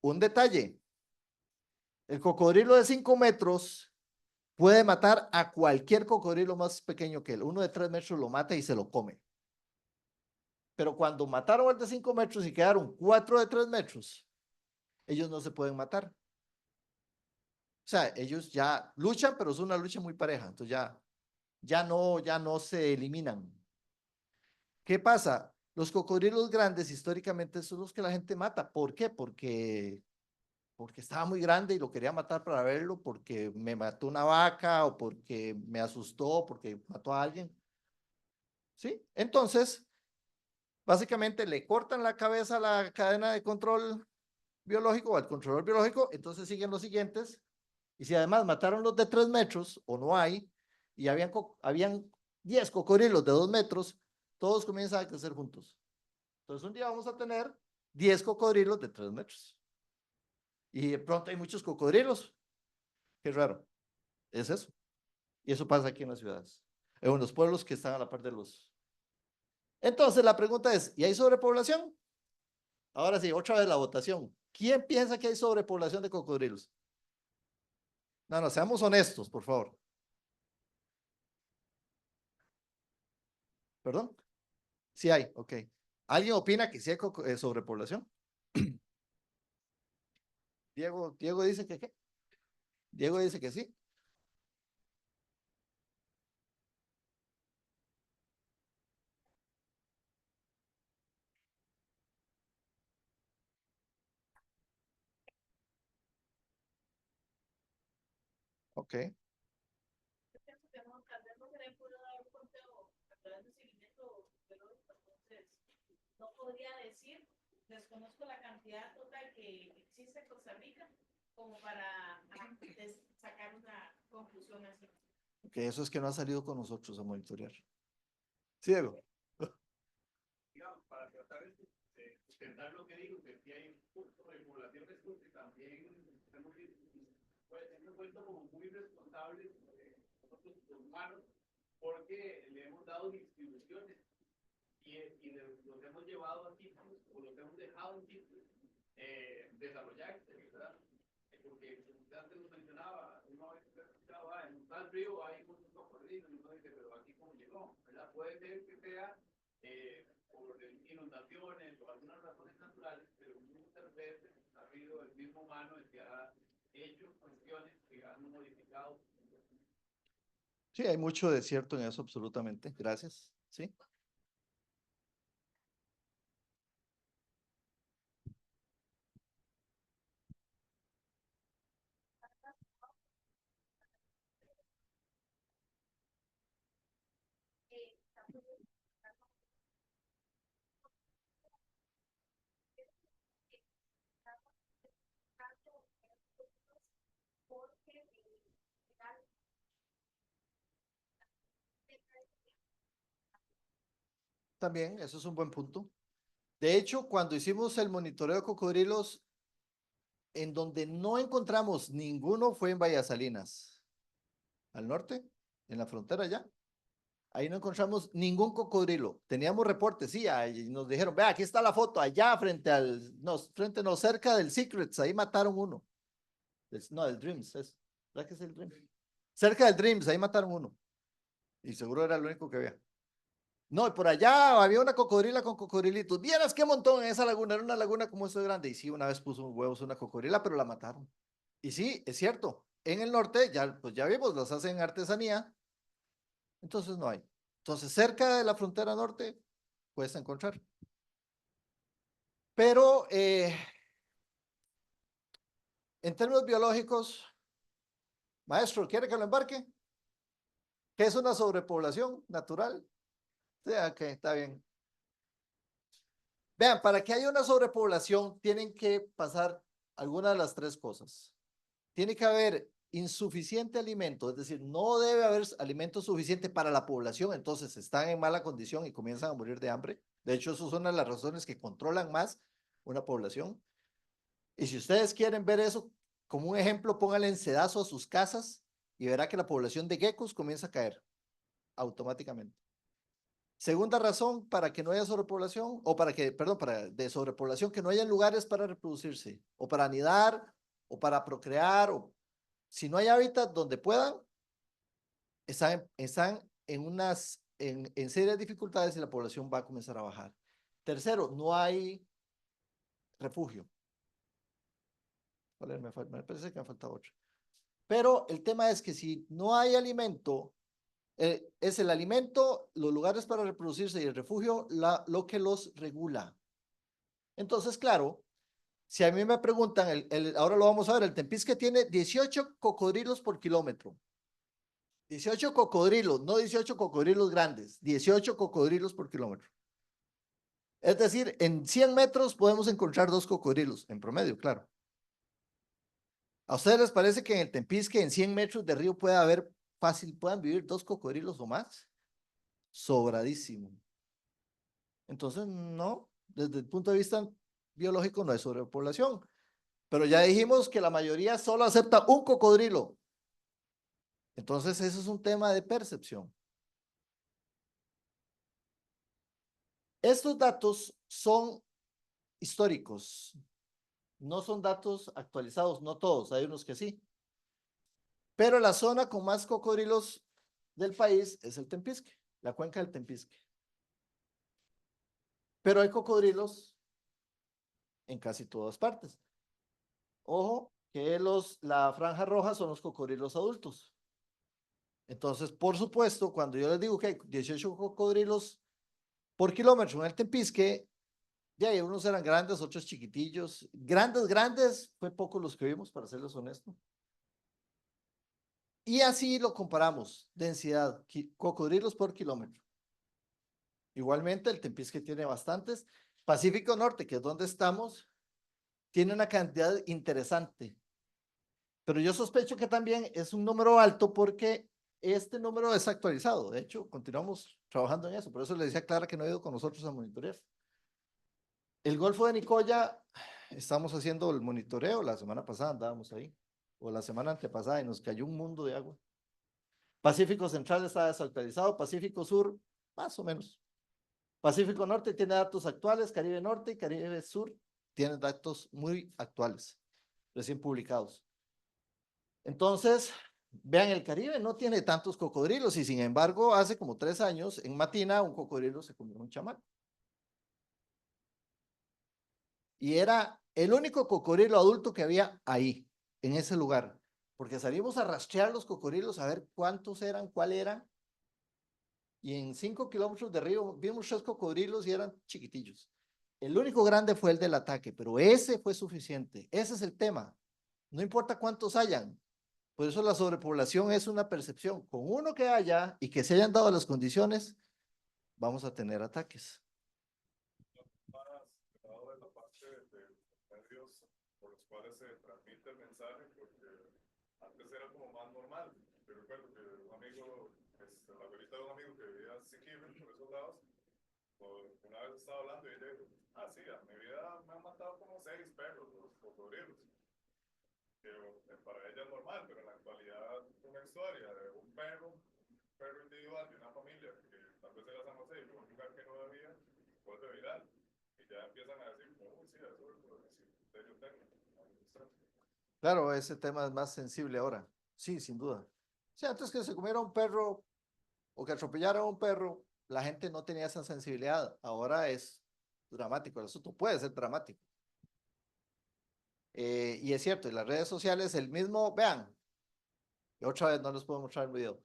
Un detalle, el cocodrilo de 5 metros puede matar a cualquier cocodrilo más pequeño que él. Uno de 3 metros lo mata y se lo come. Pero cuando mataron al de 5 metros y quedaron 4 de 3 metros, ellos no se pueden matar. O sea, ellos ya luchan, pero es una lucha muy pareja. Entonces ya no se eliminan. ¿Qué pasa? Los cocodrilos grandes históricamente son los que la gente mata. ¿Por qué? Porque estaba muy grande y lo quería matar para verlo, porque me mató una vaca o porque me asustó, porque mató a alguien. ¿Sí? Entonces, básicamente le cortan la cabeza a la cadena de control biológico o al controlador biológico, entonces siguen los siguientes. Y si además mataron los de 3 metros o no hay, y habían 10 cocodrilos de 2 metros, todos comienzan a crecer juntos. Entonces un día vamos a tener 10 cocodrilos de 3 metros. Y de pronto hay muchos cocodrilos. Qué raro. Es eso. Y eso pasa aquí en las ciudades. En los pueblos que están a la par de los. Entonces la pregunta es, ¿y hay sobrepoblación? Ahora sí, otra vez la votación. ¿Quién piensa que hay sobrepoblación de cocodrilos? No, no, seamos honestos, por favor. ¿Perdón? Sí hay, ok. ¿Alguien opina que sí hay sobrepoblación? Diego dice que qué. Diego dice que sí. Ok. No podría decir, desconozco la cantidad total que existe en Costa Rica como para sacar una conclusión así. Ok, eso es que no ha salido con nosotros a monitorear. Sí, Diego. Digamos, para tratar de sustentar lo que digo, que aquí hay un punto de poblaciones porque también hemos, puede ser vuelto como muy responsables humanos porque le hemos dado distribuciones los hemos llevado aquí, o los hemos dejado aquí desarrollarse, ¿verdad? Porque antes nos mencionaba, una vez que escuchaba, en tal río hay un cocodrilo, y uno dice, pero aquí cómo llegó, ¿verdad? Puede ser que sea por inundaciones o algunas razones naturales, pero muchas veces ha habido el mismo humano el que ha hecho cuestiones que han modificado. Sí, hay mucho de cierto en eso, absolutamente. Gracias. Sí. También, eso es un buen punto. De hecho, cuando hicimos el monitoreo de cocodrilos, en donde no encontramos ninguno fue en Vallasalinas, al norte, en la frontera ya. Ahí no encontramos ningún cocodrilo. Teníamos reportes, sí, ahí nos dijeron, vea, aquí está la foto, allá frente no, cerca del Secrets, ahí mataron uno. No, del Dreams, ¿verdad que es el Dreams? Cerca del Dreams, ahí mataron uno. Y seguro era el único que había. No, y por allá había una cocodrila con cocodrilitos. Vieras qué montón en esa laguna, era una laguna como esto de grande. Y sí, una vez puso huevos una cocodrila, pero la mataron. Y sí, es cierto. En el norte, ya, pues ya vimos, los hacen artesanía, entonces no hay. Entonces, cerca de la frontera norte, puedes encontrar. Pero en términos biológicos, maestro, ¿quiere que lo embarque? ¿Qué es una sobrepoblación natural? Sí, ok, está bien. Vean, para que haya una sobrepoblación, tienen que pasar alguna de las tres cosas. Tiene que haber insuficiente alimento, es decir, no debe haber alimento suficiente para la población, entonces están en mala condición y comienzan a morir de hambre. De hecho, esas son una de las razones que controlan más una población. Y si ustedes quieren ver eso como un ejemplo, pónganle en sedazo a sus casas y verá que la población de geckos comienza a caer automáticamente. Segunda razón para que no haya sobrepoblación, o para que, perdón, para de sobrepoblación, que no haya lugares para reproducirse, o para anidar, o para procrear, o si no hay hábitat donde puedan, están en serias dificultades y la población va a comenzar a bajar. Tercero, no hay refugio. Vale, me parece que me falta otro. Pero el tema es que si no hay alimento, es el alimento, los lugares para reproducirse y el refugio lo que los regula. Entonces, claro, si a mí me preguntan, ahora lo vamos a ver, el Tempisque tiene 18 cocodrilos por kilómetro. 18 cocodrilos, no 18 cocodrilos grandes, 18 cocodrilos por kilómetro. Es decir, en 100 metros podemos encontrar 2 cocodrilos, en promedio, claro. ¿A ustedes les parece que en el Tempisque, en 100 metros de río, puedan vivir 2 cocodrilos o más? Sobradísimo. Entonces, no, desde el punto de vista biológico no hay sobrepoblación. Pero ya dijimos que la mayoría solo acepta un cocodrilo. Entonces, eso es un tema de percepción. Estos datos son históricos, no son datos actualizados, no todos, hay unos que sí. Pero la zona con más cocodrilos del país es el Tempisque, la cuenca del Tempisque. Pero hay cocodrilos en casi todas partes. Ojo, que la franja roja son los cocodrilos adultos. Entonces, por supuesto, cuando yo les digo que hay 18 cocodrilos por kilómetro en el Tempisque, ya hay unos eran grandes, otros chiquitillos. Grandes, fue poco los que vimos, para serles honesto. Y así lo comparamos, densidad, cocodrilos por kilómetro. Igualmente, el Tempisque tiene bastantes. Pacífico Norte, que es donde estamos, tiene una cantidad interesante. Pero yo sospecho que también es un número alto porque este número es actualizado. De hecho, continuamos trabajando en eso. Por eso le decía a Clara que no ha ido con nosotros a monitorear. El Golfo de Nicoya, estamos haciendo el monitoreo. La semana pasada andábamos ahí, o la semana antepasada, y nos cayó un mundo de agua. Pacífico Central está desactualizado, Pacífico Sur, más o menos. Pacífico Norte tiene datos actuales, Caribe Norte y Caribe Sur tienen datos muy actuales, recién publicados. Entonces, vean, el Caribe no tiene tantos cocodrilos y sin embargo, hace como 3 años, en Matina, un cocodrilo se comió un chamaco. Y era el único cocodrilo adulto que había ahí, en ese lugar. Porque salimos a rastrear los cocodrilos a ver cuántos eran, cuál eran. Y en 5 kilómetros de río vimos 3 cocodrilos y eran chiquitillos. El único grande fue el del ataque, pero ese fue suficiente. Ese es el tema. No importa cuántos hayan. Por eso la sobrepoblación es una percepción. Con uno que haya y que se hayan dado las condiciones, vamos a tener ataques. De la parte de medios por los cuales se transmite el mensaje, porque antes era como más normal. Yo recuerdo que un amigo, la abuelita de un amigo que vivía en Siquirres, por esos lados, una vez estaba hablando y ella dijo, sí, a mi vida me han matado como 6 perros, los cocodrilos. Que para ella es normal, pero en la actualidad una historia de un perro individual de una familia que tal vez era San José y un lugar que no debía, vuelve viral. Y ya empiezan a decir, sí, eso es serio tema. Claro, ese tema es más sensible ahora. Sí, sin duda. Sí, antes que se comiera un perro o que atropellara a un perro, la gente no tenía esa sensibilidad. Ahora es dramático, el asunto puede ser dramático. Y es cierto, en las redes sociales el mismo, vean, otra vez no les puedo mostrar el video.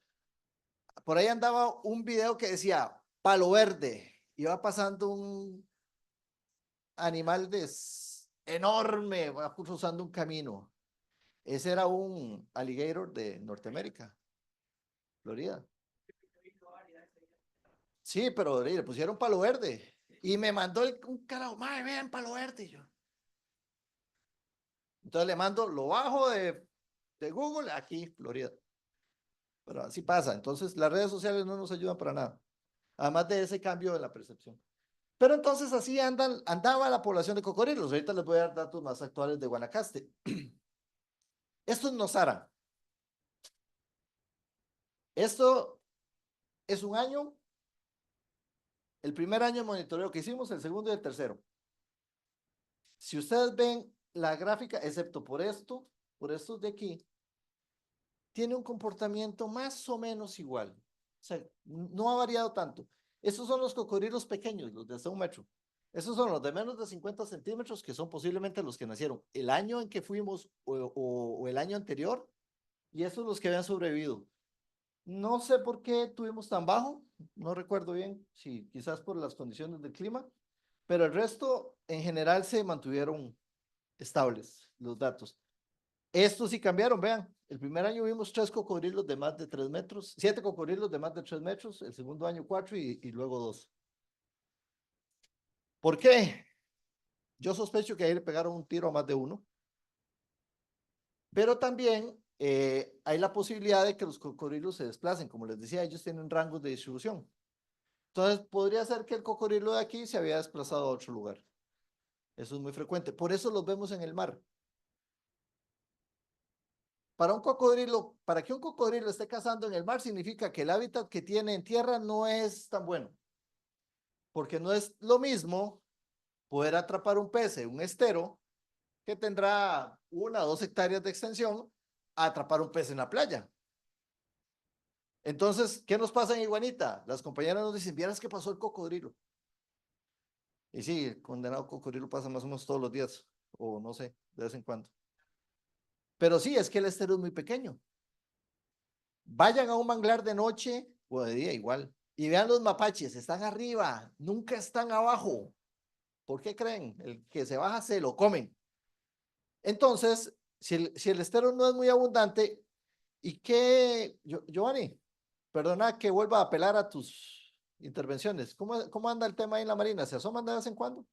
Por ahí andaba un video que decía Palo Verde, iba pasando un animal enorme, va cruzando un camino. Ese era un alligator de Norteamérica, Florida. Sí, pero le pusieron Palo Verde y me mandó un carajo, madre, vean Palo Verde. Yo. Entonces le mando, lo bajo de Google, aquí, Florida. Pero así pasa. Entonces las redes sociales no nos ayudan para nada. Además de ese cambio en la percepción. Pero entonces así andaba la población de cocodrilos. Ahorita les voy a dar datos más actuales de Guanacaste. Esto es Nosara. Esto es un año, el primer año de monitoreo que hicimos, el segundo y el tercero. Si ustedes ven la gráfica, excepto por estos de aquí, tiene un comportamiento más o menos igual. O sea, no ha variado tanto. Estos son los cocodrilos pequeños, los de hasta 1 metro. Esos son los de menos de 50 centímetros, que son posiblemente los que nacieron el año en que fuimos o el año anterior, y esos los que habían sobrevivido. No sé por qué tuvimos tan bajo, no recuerdo bien, si quizás por las condiciones del clima, pero el resto en general se mantuvieron estables los datos. Estos sí cambiaron, vean, el primer año vimos 3 cocodrilos de más de 3 metros, 7 cocodrilos de más de 3 metros, el segundo año 4 y luego 2. ¿Por qué? Yo sospecho que ahí le pegaron un tiro a más de uno, pero también hay la posibilidad de que los cocodrilos se desplacen, como les decía, ellos tienen rangos de distribución. Entonces, podría ser que el cocodrilo de aquí se había desplazado a otro lugar. Eso es muy frecuente. Por eso los vemos en el mar. Para que un cocodrilo esté cazando en el mar, significa que el hábitat que tiene en tierra no es tan bueno. Porque no es lo mismo poder atrapar un pez en un estero que tendrá 1 o 2 hectáreas de extensión a atrapar un pez en la playa. Entonces, ¿qué nos pasa en Iguanita? Las compañeras nos dicen, ¿vieras qué pasó el cocodrilo? Y sí, el condenado cocodrilo pasa más o menos todos los días, o no sé, de vez en cuando. Pero sí, es que el estero es muy pequeño. Vayan a un manglar de noche o de día igual y vean los mapaches, están arriba, nunca están abajo. ¿Por qué creen? El que se baja se lo comen. Entonces, si el estero no es muy abundante, ¿y qué, Giovanni? Perdona que vuelva a apelar a tus intervenciones. ¿Cómo anda el tema ahí en la Marina? ¿Se asoman de vez en cuando?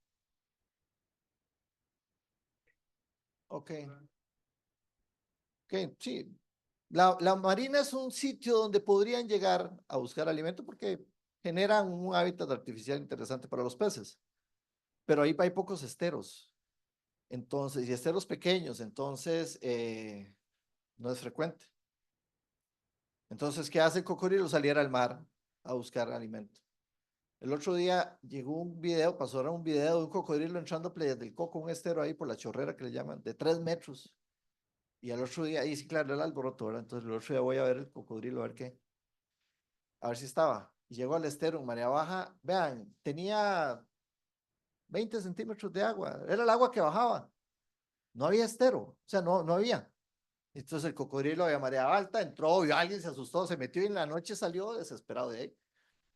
Ok. Ok, sí. La Marina es un sitio donde podrían llegar a buscar alimento porque generan un hábitat artificial interesante para los peces. Pero ahí hay pocos esteros. Entonces, y esteros pequeños, entonces no es frecuente. Entonces, ¿qué hace el cocodrilo? Salir al mar a buscar alimento. El otro día llegó un video, pasó ahora un video de un cocodrilo entrando a Playas del Coco, un estero ahí por la chorrera que le llaman, de 3 metros. Y al otro día, ahí sí, claro, el alboroto, ¿verdad? Entonces el otro día voy a ver el cocodrilo, a ver qué, a ver si estaba. Y llegó al estero en marea baja, vean, tenía 20 centímetros de agua, era el agua que bajaba. No había estero, o sea, no había. Entonces el cocodrilo había marea alta, entró, vio a alguien, se asustó, se metió y en la noche salió desesperado de ahí.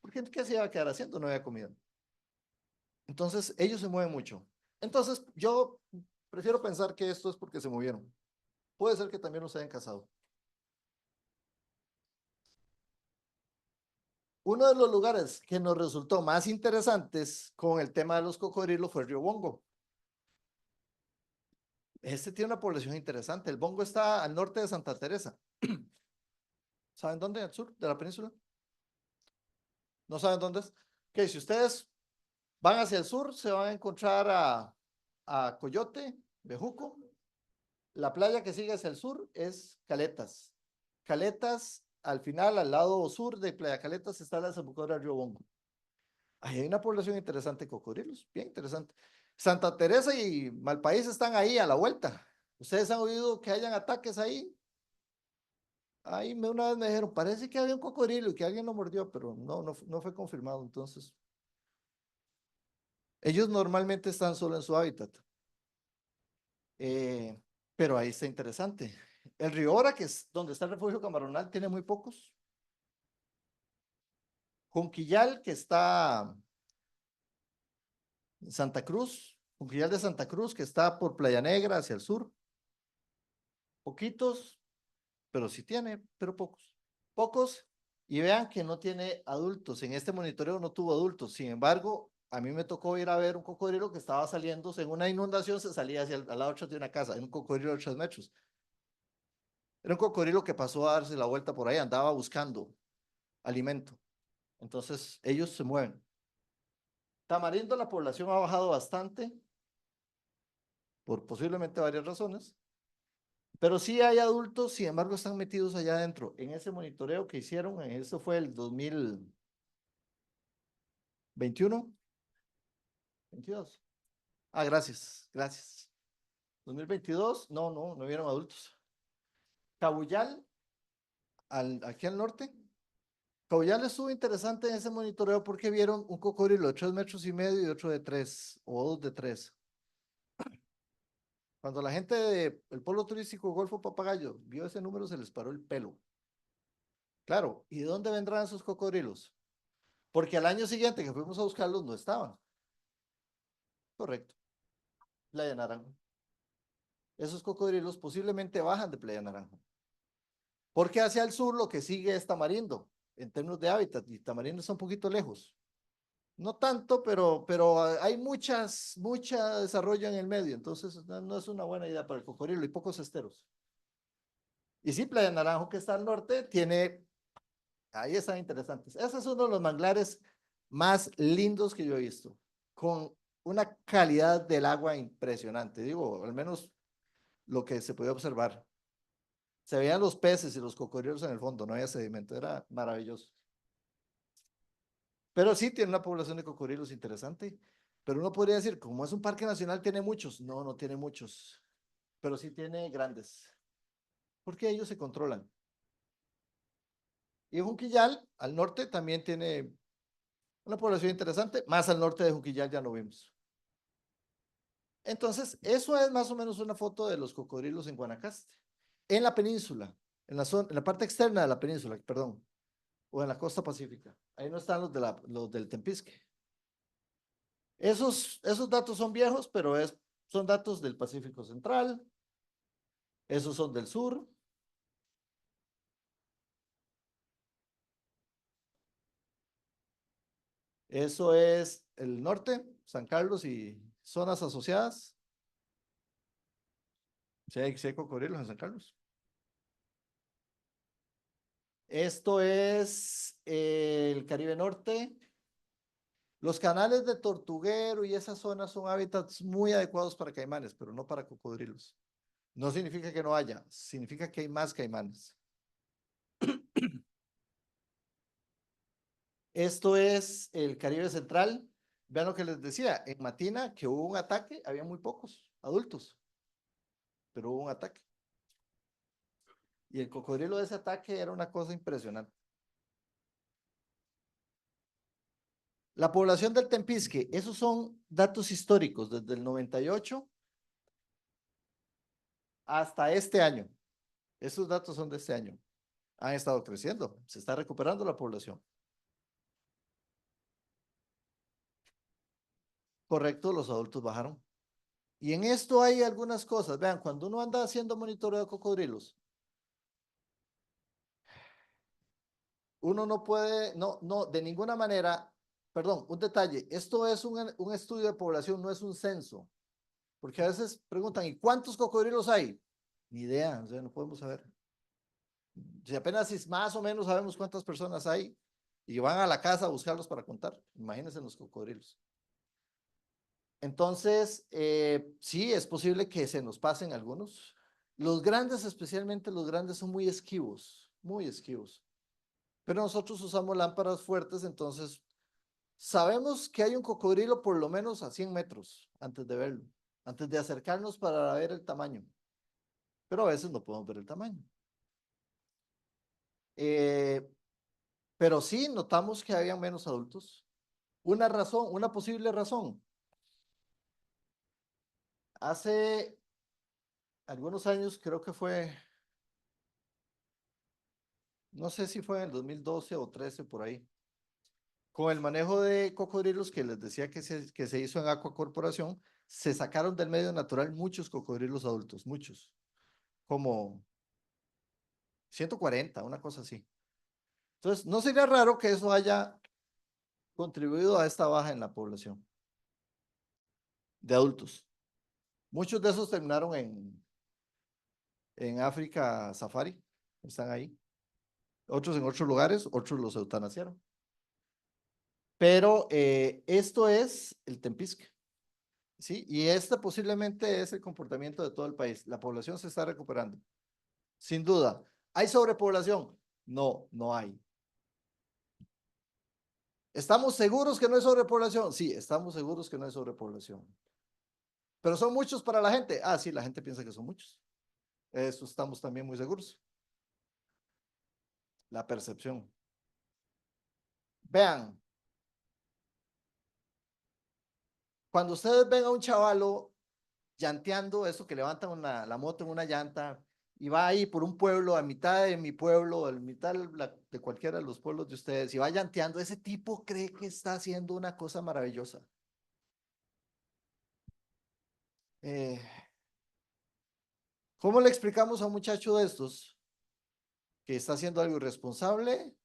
Porque ¿qué se iba a quedar haciendo? No había comido. Entonces ellos se mueven mucho. Entonces yo prefiero pensar que esto es porque se movieron. Puede ser que también los hayan cazado. Uno de los lugares que nos resultó más interesantes con el tema de los cocodrilos fue el río Bongo. Este tiene una población interesante. El Bongo está al norte de Santa Teresa. ¿Saben dónde? Al sur de la península. ¿No saben dónde es? Ok, si ustedes van hacia el sur, se van a encontrar a Coyote, Bejuco. La playa que sigue hacia el sur es Caletas. Caletas, al final, al lado sur de Playa Caletas, está la desembocadura del río Bongo. Ahí hay una población interesante de cocodrilos, bien interesante. Santa Teresa y Malpaís están ahí a la vuelta. ¿Ustedes han oído que hayan ataques ahí? Ahí una vez me dijeron, parece que había un cocodrilo y que alguien lo mordió, pero no fue confirmado. Entonces, ellos normalmente están solo en su hábitat. Eh, pero ahí está interesante. El río Ora, que es donde está el refugio camaronal, tiene muy pocos. Junquillal, que está en Santa Cruz, Junquillal de Santa Cruz, que está por Playa Negra hacia el sur. Poquitos, pero sí tiene, pero pocos. Pocos, y vean que no tiene adultos. En este monitoreo no tuvo adultos. Sin embargo, a mí me tocó ir a ver un cocodrilo que estaba saliendo en una inundación, se salía hacia al lado de una casa, en un cocodrilo de 3 metros. Era un cocodrilo que pasó a darse la vuelta por ahí, andaba buscando alimento. Entonces, ellos se mueven. Tamarindo, la población ha bajado bastante, por posiblemente varias razones, pero sí hay adultos, sin embargo, están metidos allá adentro. En ese monitoreo que hicieron, eso fue el 2021, 22. Ah, gracias. 2022, no vieron adultos. Cabuyal, aquí al norte. Cabuyal estuvo interesante en ese monitoreo porque vieron un cocodrilo de 3,5 metros y otro de 3, o 2 de 3. Cuando la gente del pueblo turístico Golfo Papagayo vio ese número, se les paró el pelo. Claro, ¿y de dónde vendrán esos cocodrilos? Porque al año siguiente que fuimos a buscarlos no estaban. Correcto. Playa Naranjo. Esos cocodrilos posiblemente bajan de Playa Naranjo. Porque hacia el sur lo que sigue es Tamarindo, en términos de hábitat, y Tamarindo está un poquito lejos. No tanto, pero hay mucho desarrollo en el medio, entonces no es una buena idea para el cocodrilo y pocos esteros. Y sí, Playa Naranjo, que está al norte, ahí están interesantes. Ese es uno de los manglares más lindos que yo he visto, con una calidad del agua impresionante, digo, al menos lo que se podía observar. Se veían los peces y los cocodrilos en el fondo, no había sedimento, era maravilloso. Pero sí tiene una población de cocodrilos interesante, pero uno podría decir, como es un parque nacional, tiene muchos. No tiene muchos, pero sí tiene grandes, porque ellos se controlan. Y Junquillal, al norte, también tiene una población interesante, más al norte de Junquillal ya no vimos. Entonces, eso es más o menos una foto de los cocodrilos en Guanacaste, en la península, en la parte externa de la península, perdón, o en la costa pacífica. Ahí no están los del Tempisque. Esos datos son viejos, pero son datos del Pacífico Central. Esos son del sur. Eso es el norte, San Carlos y zonas asociadas. Sí hay cocodrilos en San Carlos. Esto es el Caribe Norte. Los canales de Tortuguero y esa zona son hábitats muy adecuados para caimanes, pero no para cocodrilos. No significa que no haya, significa que hay más caimanes. Esto es el Caribe Central. Vean lo que les decía, en Matina, que hubo un ataque, había muy pocos adultos, pero hubo un ataque. Y el cocodrilo de ese ataque era una cosa impresionante. La población del Tempisque, esos son datos históricos desde el 98 hasta este año. Esos datos son de este año. Han estado creciendo, se está recuperando la población. Correcto, los adultos bajaron. Y en esto hay algunas cosas. Vean, cuando uno anda haciendo monitoreo de cocodrilos, uno no puede, no, de ninguna manera, perdón, un detalle, esto es un estudio de población, no es un censo, porque a veces preguntan, ¿y cuántos cocodrilos hay? Ni idea, o sea, no podemos saber. Si apenas es más o menos sabemos cuántas personas hay y van a la casa a buscarlos para contar, imagínense los cocodrilos. Entonces, sí, es posible que se nos pasen algunos. Los grandes, especialmente los grandes, son muy esquivos, muy esquivos. Pero nosotros usamos lámparas fuertes, entonces sabemos que hay un cocodrilo por lo menos a 100 metros antes de verlo, antes de acercarnos para ver el tamaño. Pero a veces no podemos ver el tamaño. Pero sí notamos que había menos adultos. Una razón, una posible razón. Hace algunos años, creo que fue, no sé si fue en el 2012 o 13 por ahí, con el manejo de cocodrilos que les decía que se hizo en Aqua Corporación, se sacaron del medio natural muchos cocodrilos adultos, muchos, como 140, una cosa así. Entonces, no sería raro que eso haya contribuido a esta baja en la población de adultos. Muchos de esos terminaron en África Safari, están ahí. Otros en otros lugares, otros los eutanasiaron. Pero esto es el Tempisque, ¿sí? Y este posiblemente es el comportamiento de todo el país. La población se está recuperando, sin duda. ¿Hay sobrepoblación? No, no hay. ¿Estamos seguros que no hay sobrepoblación? Sí, estamos seguros que no hay sobrepoblación. ¿Pero son muchos para la gente? Ah, sí, la gente piensa que son muchos. Eso estamos también muy seguros. La percepción. Vean, cuando ustedes ven a un chavalo llanteando, eso que levantan la moto en una llanta y va ahí por un pueblo, a mitad de mi pueblo, a mitad de cualquiera de los pueblos de ustedes, y va llanteando, ese tipo cree que está haciendo una cosa maravillosa. Eh, ¿Cómo le explicamos a un muchacho de estos que está haciendo algo irresponsable,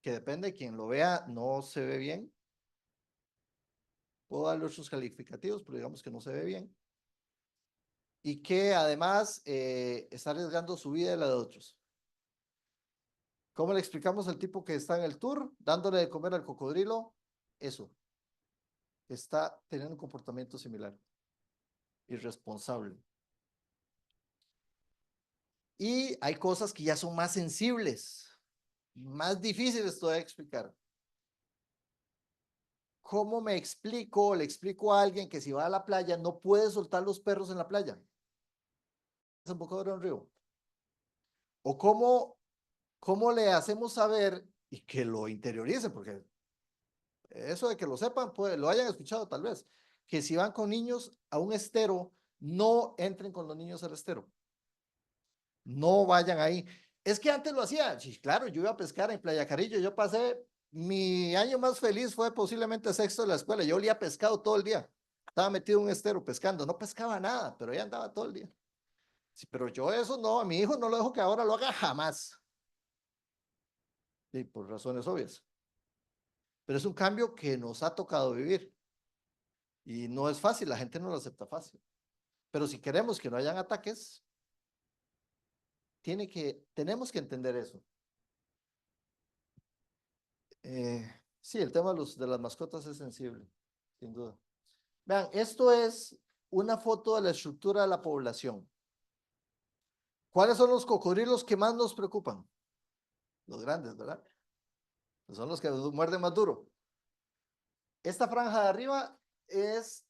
que depende de quien lo vea, no se ve bien? Puedo darle otros calificativos, pero digamos que no se ve bien. Y que además está arriesgando su vida y la de otros. ¿Cómo le explicamos al tipo que está en el tour, dándole de comer al cocodrilo? Eso. Está teniendo un comportamiento similar. Irresponsable. Y hay cosas que ya son más sensibles, más difíciles todavía de explicar. ¿Cómo me explico? Le explico a alguien que si va a la playa no puede soltar los perros en la playa. Es un poco de un río. O cómo le hacemos saber y que lo interioricen, porque eso de que lo sepan, pues lo hayan escuchado tal vez, que si van con niños a un estero, no entren con los niños al estero. No vayan ahí. Es que antes lo hacía. Sí, claro, yo iba a pescar en Playa Carillo. Yo pasé, mi año más feliz fue posiblemente sexto de la escuela. Yo olía pescado todo el día. Estaba metido en un estero pescando. No pescaba nada, pero ahí andaba todo el día. Sí, pero yo eso no, a mi hijo no lo dejo que ahora lo haga jamás. Sí, por razones obvias. Pero es un cambio que nos ha tocado vivir. Y no es fácil, la gente no lo acepta fácil. Pero si queremos que no hayan ataques, tenemos que entender eso. Sí, el tema de las mascotas es sensible, sin duda. Vean, esto es una foto de la estructura de la población. ¿Cuáles son los cocodrilos que más nos preocupan? los grandes, ¿verdad? Son los que muerden más duro. Esta franja de arriba es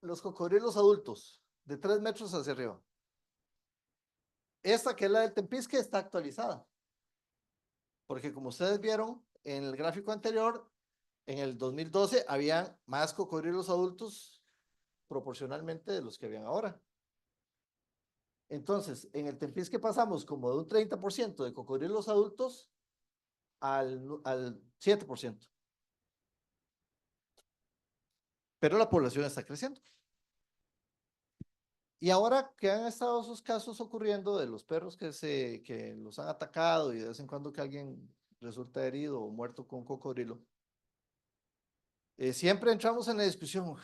los cocodrilos adultos, de 3 metros hacia arriba. Esta, que es la del Tempisque, está actualizada. Porque como ustedes vieron en el gráfico anterior, en el 2012 habían más cocodrilos adultos proporcionalmente de los que habían ahora. Entonces, en el Tempisque pasamos como de un 30% de cocodrilos adultos al 7%. Pero la población está creciendo. Y ahora que han estado esos casos ocurriendo de los perros que los han atacado y de vez en cuando que alguien resulta herido o muerto con cocodrilo, siempre entramos en la discusión,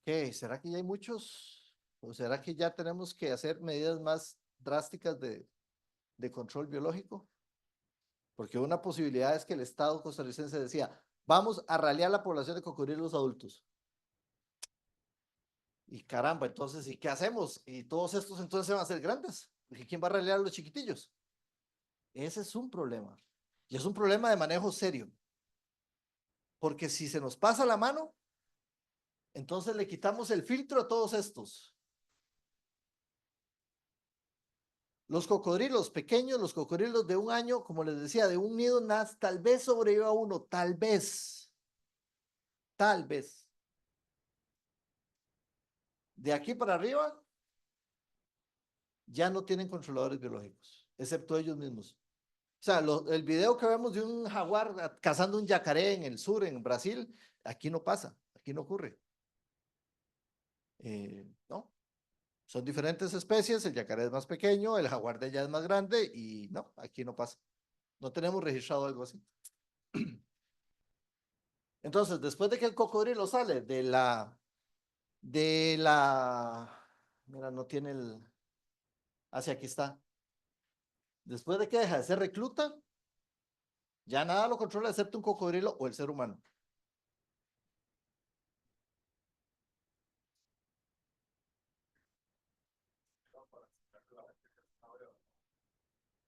¿qué? ¿Será que ya hay muchos? ¿O será que ya tenemos que hacer medidas más drásticas de control biológico? Porque una posibilidad es que el Estado costarricense decía, vamos a ralear la población de cocodrilos adultos. Y caramba, entonces, ¿y qué hacemos? Y todos estos entonces van a ser grandes. Porque ¿quién va a ralear a los chiquitillos? Ese es un problema. Y es un problema de manejo serio. Porque si se nos pasa la mano, entonces le quitamos el filtro a todos estos. Los cocodrilos pequeños, los cocodrilos de 1 año, como les decía, de un nido, tal vez sobreviva uno, tal vez. Tal vez. De aquí para arriba, ya no tienen controladores biológicos, excepto ellos mismos. O sea, el video que vemos de un jaguar cazando un yacaré en el sur, en Brasil, aquí no pasa, aquí no ocurre. No, son diferentes especies, el yacaré es más pequeño, el jaguar de allá es más grande y no, aquí no pasa. No tenemos registrado algo así. Entonces, después de que el cocodrilo sale mira, no tiene hacia aquí está. Después de que deja de ser recluta, ya nada lo controla excepto un cocodrilo o el ser humano.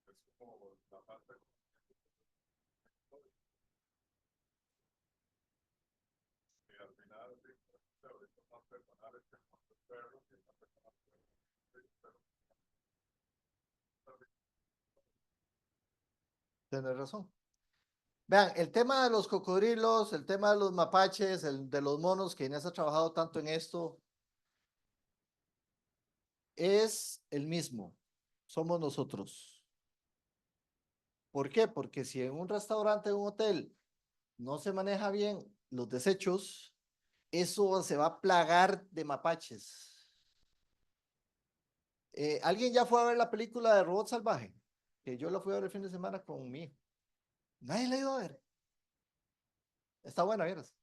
Es como la parte y al final, sí, pero son más personales que los perros y las personas Tienes razón. Vean, el tema de los cocodrilos, el tema de los mapaches, el de los monos, que Inés ha trabajado tanto en esto, es el mismo. Somos nosotros. ¿Por qué? Porque si en un restaurante, en un hotel, no se maneja bien los desechos, eso se va a plagar de mapaches. ¿Alguien ya fue a ver la película de Robot Salvaje? Que yo la fui a ver el fin de semana con mi hijo. Nadie la ha ido a ver. Está buena, ¿vieras?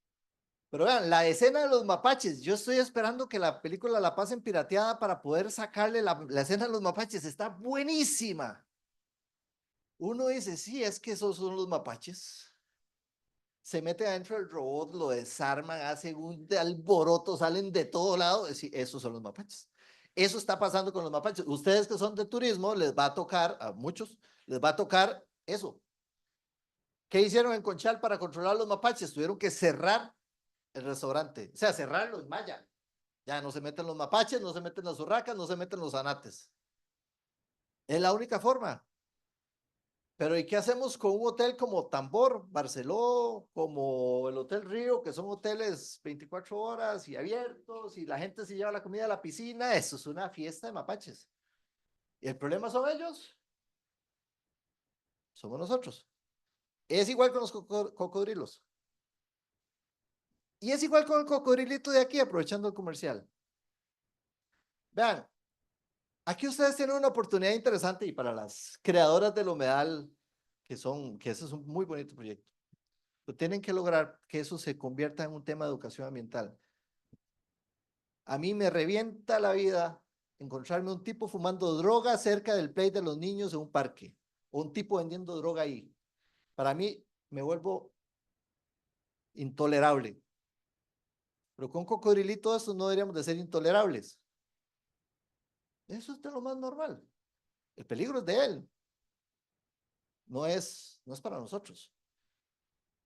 Pero vean, la escena de los mapaches, yo estoy esperando que la película la pasen pirateada para poder sacarle la escena de los mapaches, está buenísima. Uno dice, sí, es que esos son los mapaches. Se mete adentro del robot, lo desarman, hacen un alboroto, salen de todo lado. Sí, esos son los mapaches. Eso está pasando con los mapaches. Ustedes que son de turismo, les va a tocar, a muchos, les va a tocar eso. ¿Qué hicieron en Conchal para controlar los mapaches? Tuvieron que cerrar el restaurante, o sea, cerrarlo en malla. Ya no se meten los mapaches, no se meten las urracas, no se meten los anates. Es la única forma. Pero ¿y qué hacemos con un hotel como Tambor, Barceló, como el Hotel Río, que son hoteles 24 horas y abiertos y la gente se lleva la comida a la piscina? Eso es una fiesta de mapaches. ¿Y el problema son ellos? Somos nosotros. Es igual con los cocodrilos. Y es igual con el cocodrilito de aquí, aprovechando el comercial. Vean, aquí ustedes tienen una oportunidad interesante y para las creadoras del humedal, que ese es un muy bonito proyecto. Pero tienen que lograr que eso se convierta en un tema de educación ambiental. A mí me revienta la vida encontrarme un tipo fumando droga cerca del play de los niños en un parque, o un tipo vendiendo droga ahí. Para mí me vuelvo intolerable. Pero con cocodrilito estos no deberíamos de ser intolerables. Eso es de lo más normal. El peligro es de él. no es para nosotros.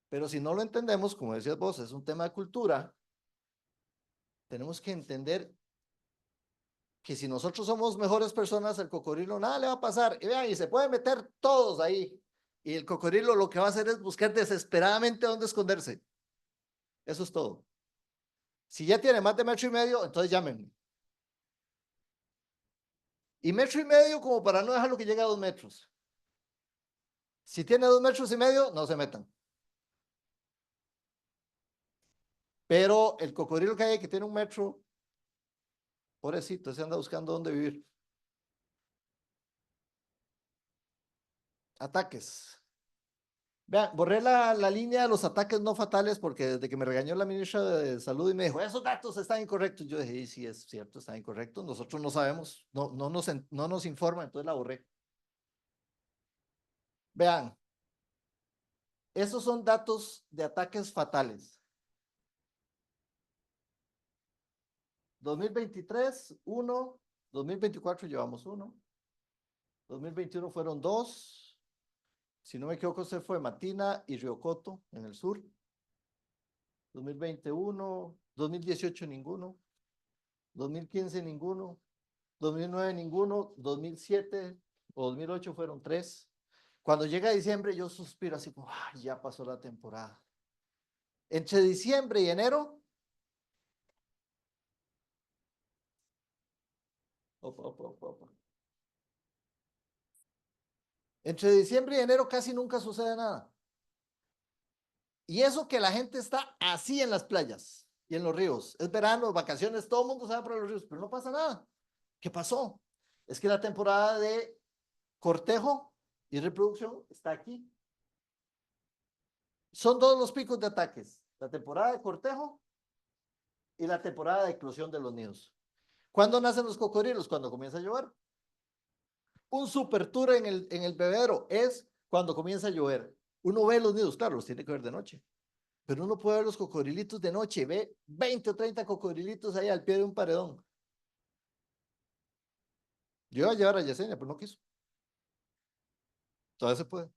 Pero si no lo entendemos, como decías vos, es un tema de cultura, tenemos que entender que si nosotros somos mejores personas, el cocodrilo nada le va a pasar. Y vean, y se pueden meter todos ahí. Y el cocodrilo lo que va a hacer es buscar desesperadamente dónde esconderse. Eso es todo. Si ya tiene más de 1,5 metros, entonces llámenme. Y 1,5 metros como para no dejarlo que llegue a 2 metros. Si tiene 2,5 metros, no se metan. Pero el cocodrilo que hay que tiene 1 metro, pobrecito, se anda buscando dónde vivir. Ataques. Vean, borré la línea de los ataques no fatales porque desde que me regañó la ministra de Salud y me dijo, esos datos están incorrectos. Yo dije, sí, es cierto, están incorrectos. Nosotros no sabemos, no nos informan, entonces la borré. Vean, esos son datos de ataques fatales. 2023, 1. 2024 llevamos 1. 2021 fueron 2. Si no me equivoco, se fue Matina y Río Coto en el sur. 2021, 2018 ninguno. 2015 ninguno. 2009 ninguno. 2007 o 2008 fueron 3. Cuando llega diciembre yo suspiro así como, ay, ya pasó la temporada. Entre diciembre y enero. Opa. Entre diciembre y enero casi nunca sucede nada. Y eso que la gente está así en las playas y en los ríos. Es verano, vacaciones, todo el mundo se va para los ríos, pero no pasa nada. ¿Qué pasó? Es que la temporada de cortejo y reproducción está aquí. Son todos los picos de ataques. La temporada de cortejo y la temporada de eclosión de los nidos. ¿Cuándo nacen los cocodrilos? Cuando comienza a llover. Un super tour en el bebedero es cuando comienza a llover. Uno ve los nidos, claro, los tiene que ver de noche. Pero uno puede ver los cocodrilitos de noche, ve 20 o 30 cocodrilitos ahí al pie de un paredón. Yo iba a llevar a Yesenia, pero no quiso. Todavía se puede.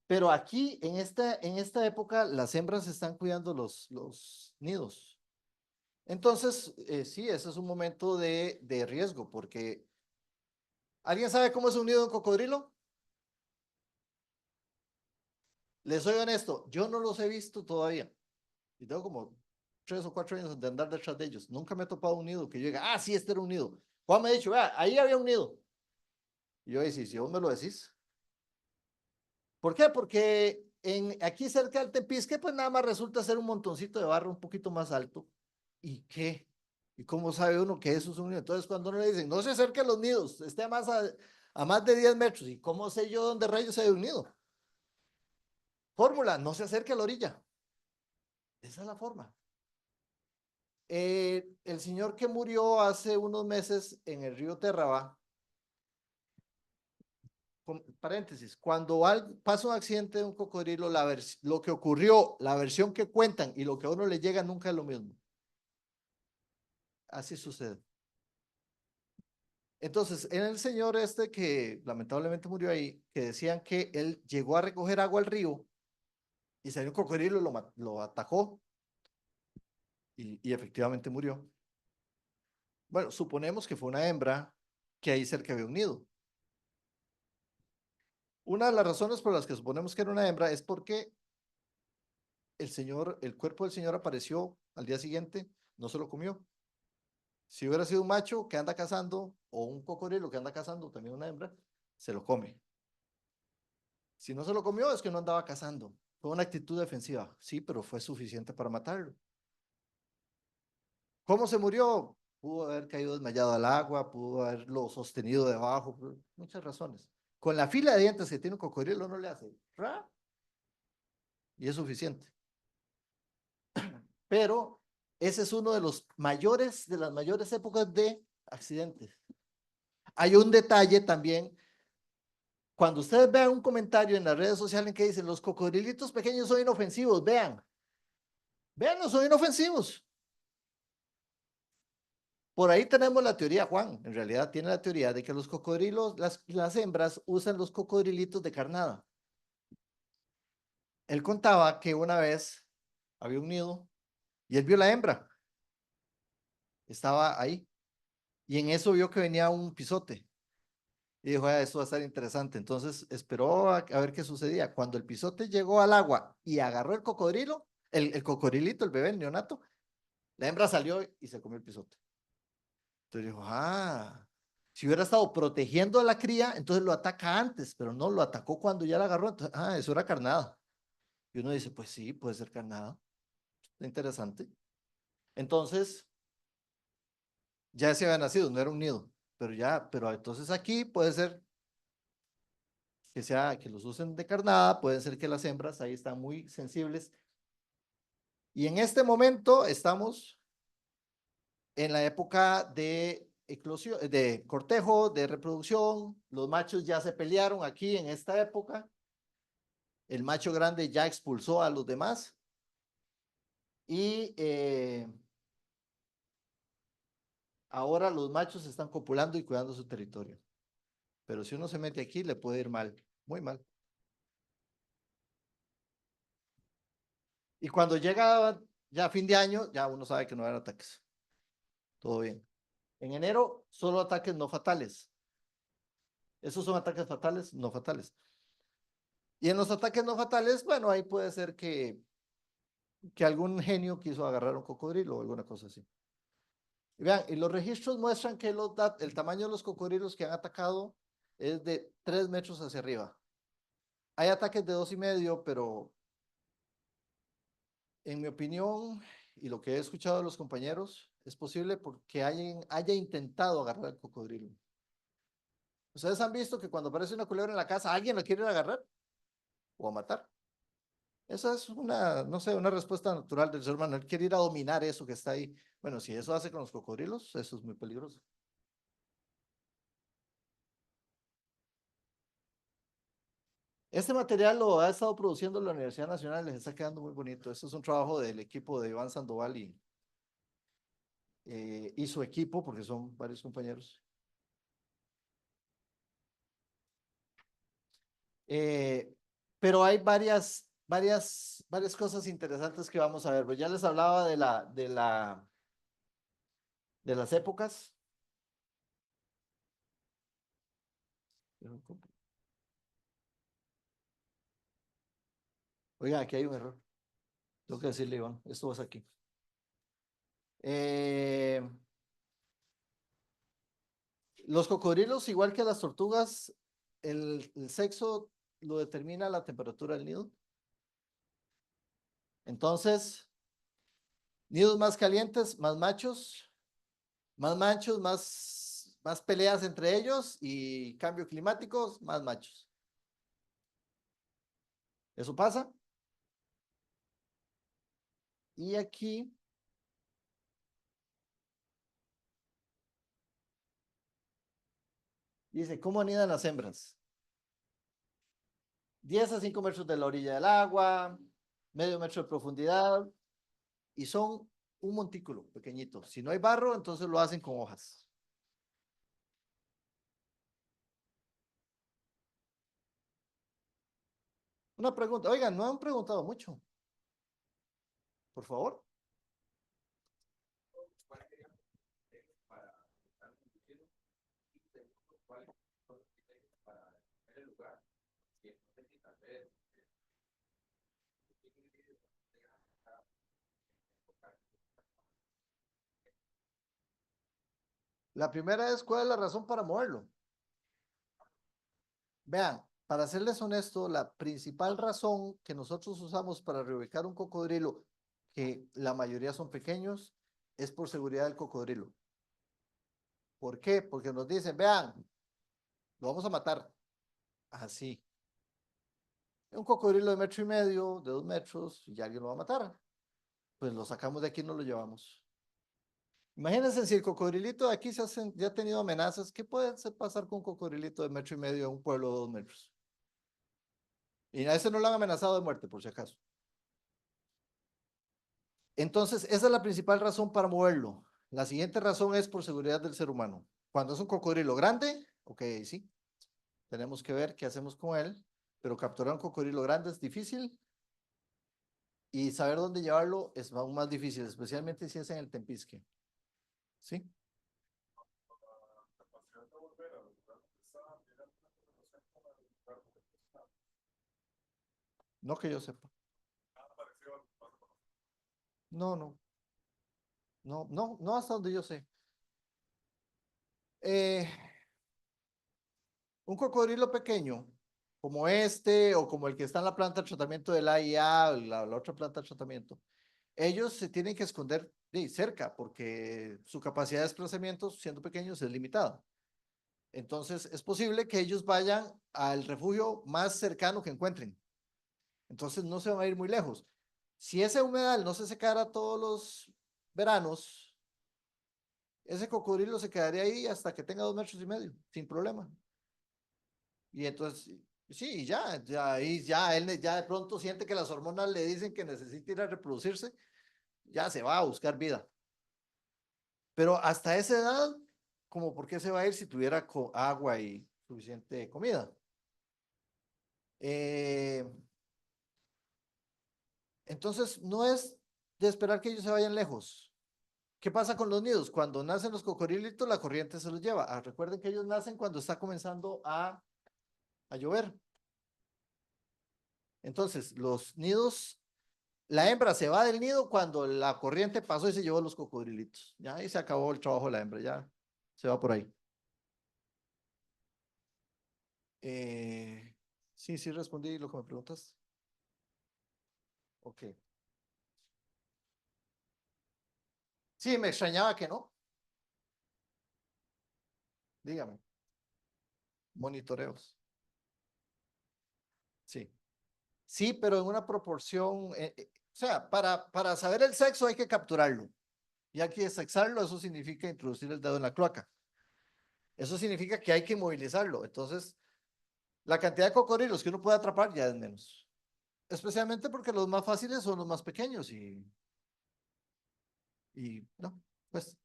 Pero aquí, en esta época, las hembras están cuidando los nidos. Entonces, sí, ese es un momento de riesgo, porque ¿alguien sabe cómo es un nido de un cocodrilo? Les soy honesto, yo no los he visto todavía. Y tengo como 3 o 4 años de andar detrás de ellos. Nunca me he topado un nido que yo diga, sí, este era un nido. Juan me ha dicho, vea, ahí había un nido. Y yo decía, si vos me lo decís. ¿Por qué? Porque aquí cerca del Tepisque, pues nada más resulta ser un montoncito de barro un poquito más alto. ¿Y qué? ¿Y cómo sabe uno que eso es un nido? Entonces, cuando uno le dicen, no se acerque a los nidos, esté a más de 10 metros. ¿Y cómo sé yo dónde rayos hay un nido? Fórmula, no se acerque a la orilla. Esa es la forma. El señor que murió hace unos meses en el río Terraba, paréntesis, cuando pasa un accidente de un cocodrilo, lo que ocurrió, la versión que cuentan y lo que a uno le llega nunca es lo mismo. Así sucede. Entonces, en el señor este que lamentablemente murió ahí, que decían que él llegó a recoger agua al río y salió un cocodrilo y lo atacó y efectivamente murió. Bueno, suponemos que fue una hembra que ahí cerca había un nido. Una de las razones por las que suponemos que era una hembra es porque el cuerpo del señor apareció al día siguiente, no se lo comió. Si hubiera sido un macho que anda cazando o un cocodrilo que anda cazando, también una hembra, se lo come. Si no se lo comió es que no andaba cazando. Fue una actitud defensiva, sí, pero fue suficiente para matarlo. ¿Cómo se murió? Pudo haber caído desmayado al agua, pudo haberlo sostenido debajo, muchas razones. Con la fila de dientes que tiene un cocodrilo no le hace ¡ra! Y es suficiente. Pero ese es uno de las mayores épocas de accidentes. Hay un detalle también. Cuando ustedes vean un comentario en las redes sociales en que dicen los cocodrilitos pequeños son inofensivos, vean, no son inofensivos. Por ahí tenemos la teoría, Juan, en realidad tiene la teoría de que los cocodrilos, las hembras usan los cocodrilitos de carnada. Él contaba que una vez había un nido y él vio la hembra, estaba ahí, y en eso vio que venía un pisote. Y dijo, esto va a estar interesante. Entonces esperó a ver qué sucedía. Cuando el pisote llegó al agua y agarró el cocodrilo, el cocodrilito, el bebé, el neonato, la hembra salió y se comió el pisote. Entonces dijo, si hubiera estado protegiendo a la cría, entonces lo ataca antes, pero no, lo atacó cuando ya la agarró. Entonces, eso era carnada. Y uno dice, pues sí, puede ser carnada. Interesante. Entonces, ya se había nacido, no era un nido, pero entonces aquí puede ser que los usen de carnada, puede ser que las hembras ahí están muy sensibles. Y en este momento estamos en la época de eclosión, de cortejo, de reproducción. Los machos ya se pelearon aquí en esta época. El macho grande ya expulsó a los demás. Y ahora los machos están copulando y cuidando su territorio. Pero si uno se mete aquí, le puede ir mal, muy mal. Y cuando llega ya fin de año, ya uno sabe que no habrá ataques. Todo bien. En enero, solo ataques no fatales. Esos son ataques fatales, no fatales. Y en los ataques no fatales, bueno, ahí puede ser que algún genio quiso agarrar un cocodrilo o alguna cosa así. Y vean, y los registros muestran que el tamaño de los cocodrilos que han atacado es de 3 metros hacia arriba. Hay ataques de 2,5, pero en mi opinión, y lo que he escuchado de los compañeros, es posible porque haya intentado agarrar el cocodrilo. ¿Ustedes han visto que cuando aparece una culebra en la casa, alguien la quiere ir a agarrar o a matar? Esa es no sé, una respuesta natural del ser humano. Él quiere ir a dominar eso que está ahí. Bueno, si eso hace con los cocodrilos, eso es muy peligroso. Este material lo ha estado produciendo la Universidad Nacional, les está quedando muy bonito. Este es un trabajo del equipo de Iván Sandoval y su equipo, porque son varios compañeros. Pero hay varias cosas interesantes que vamos a ver. Pues ya les hablaba de las épocas. Oiga, aquí hay un error. Tengo que decirle, Iván, esto vas aquí. Los cocodrilos, igual que las tortugas, el sexo lo determina la temperatura del nido. Entonces, nidos más calientes, más machos, más peleas entre ellos y cambio climático, más machos. Eso pasa. Y aquí dice, ¿cómo anidan las hembras? 10 a 5 metros de la orilla del agua, medio metro de profundidad, y son un montículo pequeñito. Si no hay barro, entonces lo hacen con hojas. Una pregunta, oigan, no han preguntado mucho. Por favor. La primera es, ¿cuál es la razón para moverlo? Vean, para serles honesto, la principal razón que nosotros usamos para reubicar un cocodrilo, que la mayoría son pequeños, es por seguridad del cocodrilo. ¿Por qué? Porque nos dicen, vean, lo vamos a matar. Así. Un cocodrilo de 1,5 metros, de 2 metros, y alguien lo va a matar. Pues lo sacamos de aquí y nos lo llevamos. Imagínense si el cocodrilito de aquí ya ha tenido amenazas, ¿qué puede pasar con un cocodrilito de 1,5 metros en un pueblo de 2 metros? Y a ese no lo han amenazado de muerte, por si acaso. Entonces, esa es la principal razón para moverlo. La siguiente razón es por seguridad del ser humano. Cuando es un cocodrilo grande, ok, sí, tenemos que ver qué hacemos con él, pero capturar un cocodrilo grande es difícil y saber dónde llevarlo es aún más difícil, especialmente si es en el Tempisque. ¿Sí? La capacidad de volver al lugar donde estaba, tiene alguna relación con el lugar donde estaba. No que yo sepa. Nada parecido a lo que pasa con los No, no, no, no, no hasta donde yo sé. Eh, un cocodrilo pequeño, como este o como el que está en la planta de tratamiento del AIA, o la otra planta de tratamiento, ellos se tienen que esconder cerca porque su capacidad de desplazamiento, siendo pequeños, es limitada. Entonces, es posible que ellos vayan al refugio más cercano que encuentren. Entonces, no se van a ir muy lejos. Si ese humedal no se secara todos los veranos, ese cocodrilo se quedaría ahí hasta que tenga 2,5 metros, sin problema. Y entonces, sí, ya ahí ya él ya de pronto siente que las hormonas le dicen que necesita ir a reproducirse, ya se va a buscar vida. Pero hasta esa edad, como por qué se va a ir si tuviera agua y suficiente comida. Eh, entonces, no es de esperar que ellos se vayan lejos. ¿Qué pasa con los nidos? Cuando nacen los cocodrilitos, la corriente se los lleva. Recuerden que ellos nacen cuando está comenzando a llover. Entonces, los nidos, la hembra se va del nido cuando la corriente pasó y se llevó los cocodrilitos. Ya ahí se acabó el trabajo de la hembra, ya se va por ahí. Sí, sí respondí lo que me preguntas. Ok. Sí, me extrañaba que no. Dígame. Monitoreos. Sí. Sí, pero en una proporción, o sea, para saber el sexo hay que capturarlo. Y hay que sexarlo, eso significa introducir el dedo en la cloaca. Eso significa que hay que movilizarlo. Entonces, la cantidad de cocodrilos que uno puede atrapar ya es menos. Especialmente porque los más fáciles son los más pequeños y no, pues,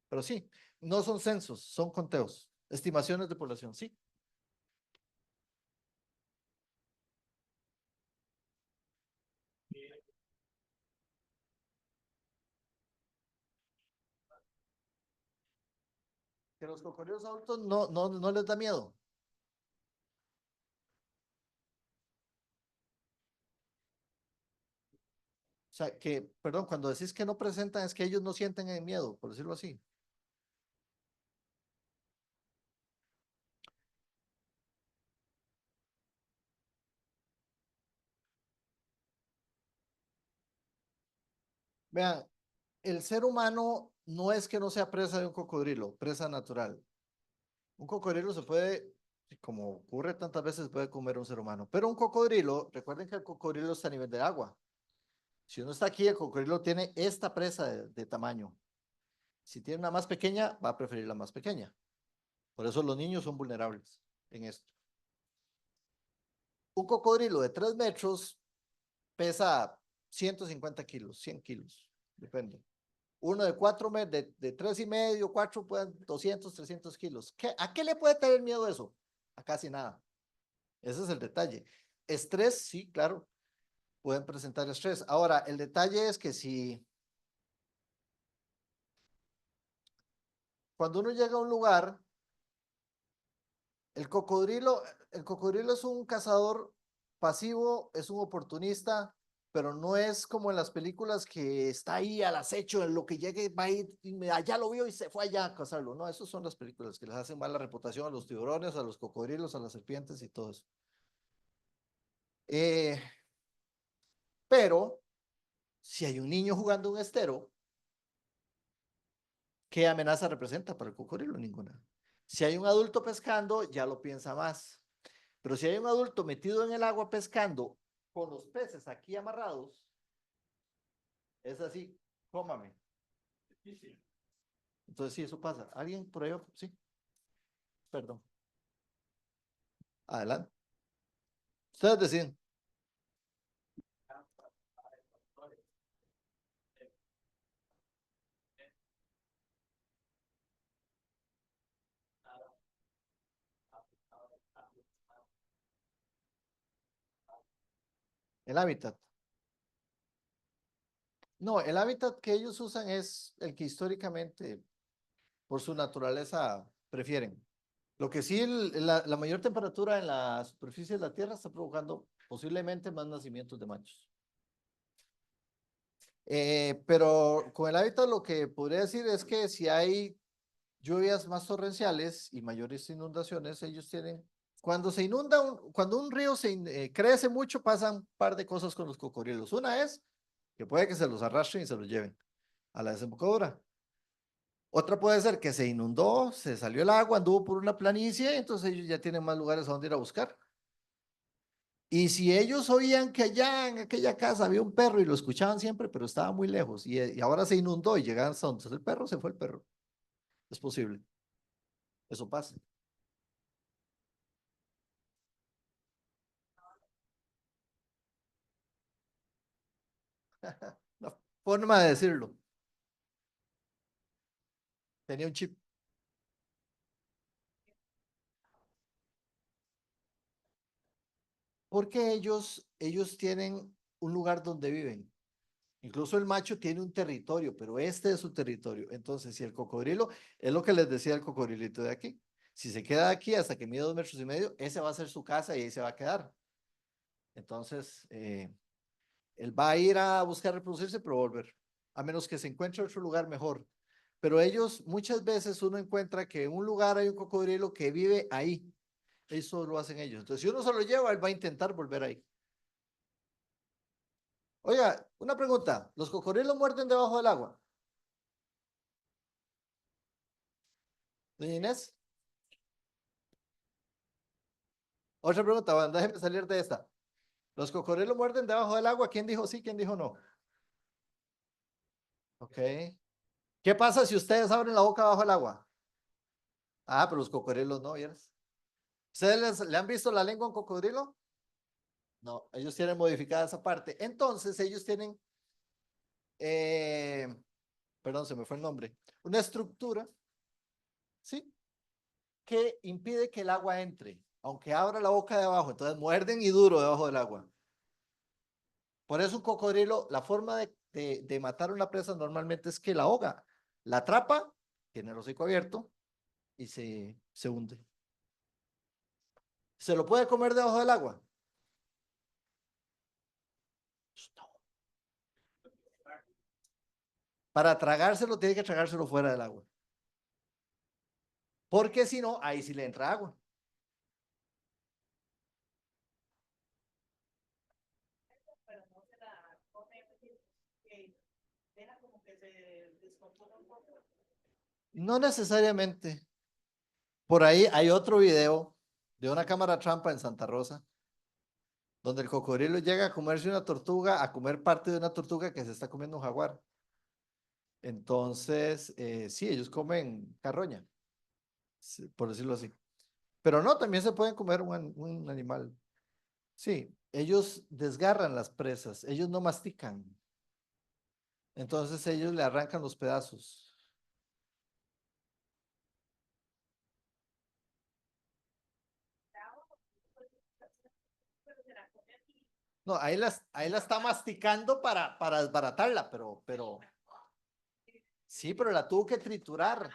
pero sí, no son censos, son conteos, estimaciones de población, sí. Que los cocodrilos adultos no les da miedo. O sea, que, perdón, cuando decís que no presentan es que ellos no sienten el miedo, por decirlo así. Vean, el ser humano no es que no sea presa de un cocodrilo, presa natural. Un cocodrilo se puede, como ocurre tantas veces, puede comer un ser humano. Pero un cocodrilo, recuerden que el cocodrilo está a nivel de agua. Si uno está aquí, el cocodrilo tiene esta presa de tamaño. Si tiene una más pequeña, va a preferir la más pequeña. Por eso los niños son vulnerables en esto. Un cocodrilo de 3 metros pesa 150 kilos, 100 kilos, depende. Uno de 4 metros, de 3,5, 4, pueden 200, 300 kilos. ¿A qué le puede tener miedo eso? A casi nada. Ese es el detalle. Estrés, sí, claro, pueden presentar estrés. Ahora, el detalle es que si cuando uno llega a un lugar, el cocodrilo, el cocodrilo es un cazador pasivo, es un oportunista, pero no es como en las películas que está ahí al acecho, en lo que llegue va a ir, allá lo vio y se fue allá a cazarlo. No, esas son las películas que les hacen mala reputación a los tiburones, a los cocodrilos, a las serpientes y todo eso. Eh, pero si hay un niño jugando un estero, ¿qué amenaza representa para el cocodrilo? Ninguna. Si hay un adulto pescando, ya lo piensa más. Pero si hay un adulto metido en el agua pescando con los peces aquí amarrados, es así, cómame. Entonces sí, eso pasa. ¿Alguien por ahí? Sí, perdón. Adelante. Ustedes deciden. El hábitat. No, el hábitat que ellos usan es el que históricamente, por su naturaleza, prefieren. Lo que sí, la mayor temperatura en la superficie de la Tierra está provocando posiblemente más nacimientos de machos. Pero con el hábitat lo que podría decir es que si hay lluvias más torrenciales y mayores inundaciones, ellos tienen, cuando se inunda, cuando un río crece mucho, pasan un par de cosas con los cocodrilos. Una es que puede que se los arrastren y se los lleven a la desembocadura. Otra puede ser que se inundó, se salió el agua, anduvo por una planicie, entonces ellos ya tienen más lugares a donde ir a buscar. Y si ellos oían que allá en aquella casa había un perro y lo escuchaban siempre, pero estaba muy lejos, y ahora se inundó y llegaron hasta donde está el perro, se fue el perro. Es posible. Eso pasa. La forma de decirlo. Tenía un chip. Porque ellos tienen un lugar donde viven. Incluso el macho tiene un territorio, pero este es su territorio. Entonces, si el cocodrilo, es lo que les decía el cocodrilito de aquí, si se queda aquí hasta que mide 2,5 metros, ese va a ser su casa y ahí se va a quedar. Entonces, él va a ir a buscar reproducirse, pero volver, a menos que se encuentre otro lugar mejor. Pero ellos, muchas veces uno encuentra que en un lugar hay un cocodrilo que vive ahí. Eso lo hacen ellos. Entonces, si uno se lo lleva, él va a intentar volver ahí. Oiga, una pregunta. ¿Los cocodrilos muerden debajo del agua? Doña Inés. Otra pregunta, bueno, déjeme salir de esta. ¿Los cocodrilos muerden debajo del agua? ¿Quién dijo sí? ¿Quién dijo no? Ok. ¿Qué pasa si ustedes abren la boca bajo el agua? Ah, pero los cocodrilos no, ¿vieras? ¿Ustedes le han visto la lengua a un cocodrilo? No, ellos tienen modificada esa parte. Entonces, ellos tienen, eh, perdón, se me fue el nombre, una estructura, ¿sí? Que impide que el agua entre, aunque abra la boca de abajo. Entonces, muerden y duro debajo del agua. Por eso un cocodrilo, la forma de matar una presa normalmente es que la ahoga, la atrapa, tiene el hocico abierto y se hunde. ¿Se lo puede comer debajo del agua? No. Para tragárselo, tiene que tragárselo fuera del agua. Porque si no, ahí sí le entra agua. Pero no se la come, que deja como que se descomponga un poco. No necesariamente. Por ahí hay otro video de una cámara trampa en Santa Rosa, donde el cocodrilo llega a comerse una tortuga, a comer parte de una tortuga que se está comiendo un jaguar. Entonces, sí, ellos comen carroña, sí, por decirlo así. Pero no, también se pueden comer un animal. Sí, ellos desgarran las presas, ellos no mastican. Entonces ellos le arrancan los pedazos. No, ahí la está masticando para desbaratarla, pero sí, pero la tuvo que triturar.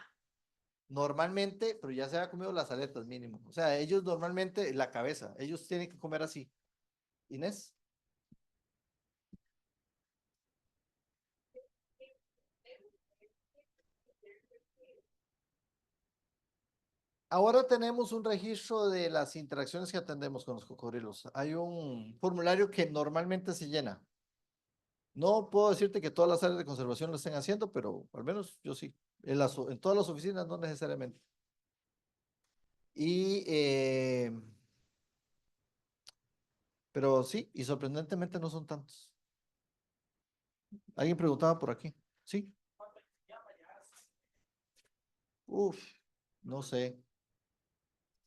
Normalmente, pero ya se había comido las aletas mínimo. O sea, ellos normalmente, la cabeza, ellos tienen que comer así. Inés. Ahora tenemos un registro de las interacciones que atendemos con los cocodrilos. Hay un formulario que normalmente se llena. No puedo decirte que todas las áreas de conservación lo estén haciendo, pero al menos yo sí. En todas las oficinas no necesariamente. Y, pero sí, y sorprendentemente no son tantos. Alguien preguntaba por aquí. Sí. Uf, no sé,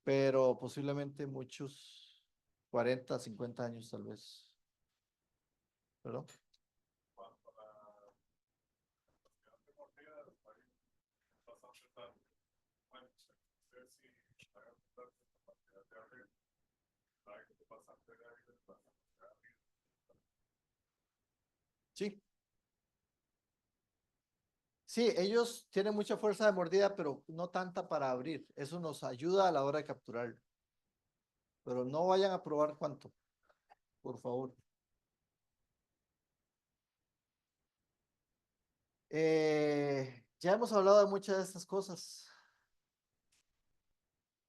pero posiblemente muchos 40, 50 años tal vez. ¿Verdad? Cuanto a la capacidad de mordida, hay bastante tarde. Bueno, no sé si hagan tanta capacidad de abrir, hay bastante de abrir, bastante de abrir. Sí. Sí, ellos tienen mucha fuerza de mordida, pero no tanta para abrir. Eso nos ayuda a la hora de capturar. Pero no vayan a probar cuánto, por favor. Ya hemos hablado de muchas de estas cosas.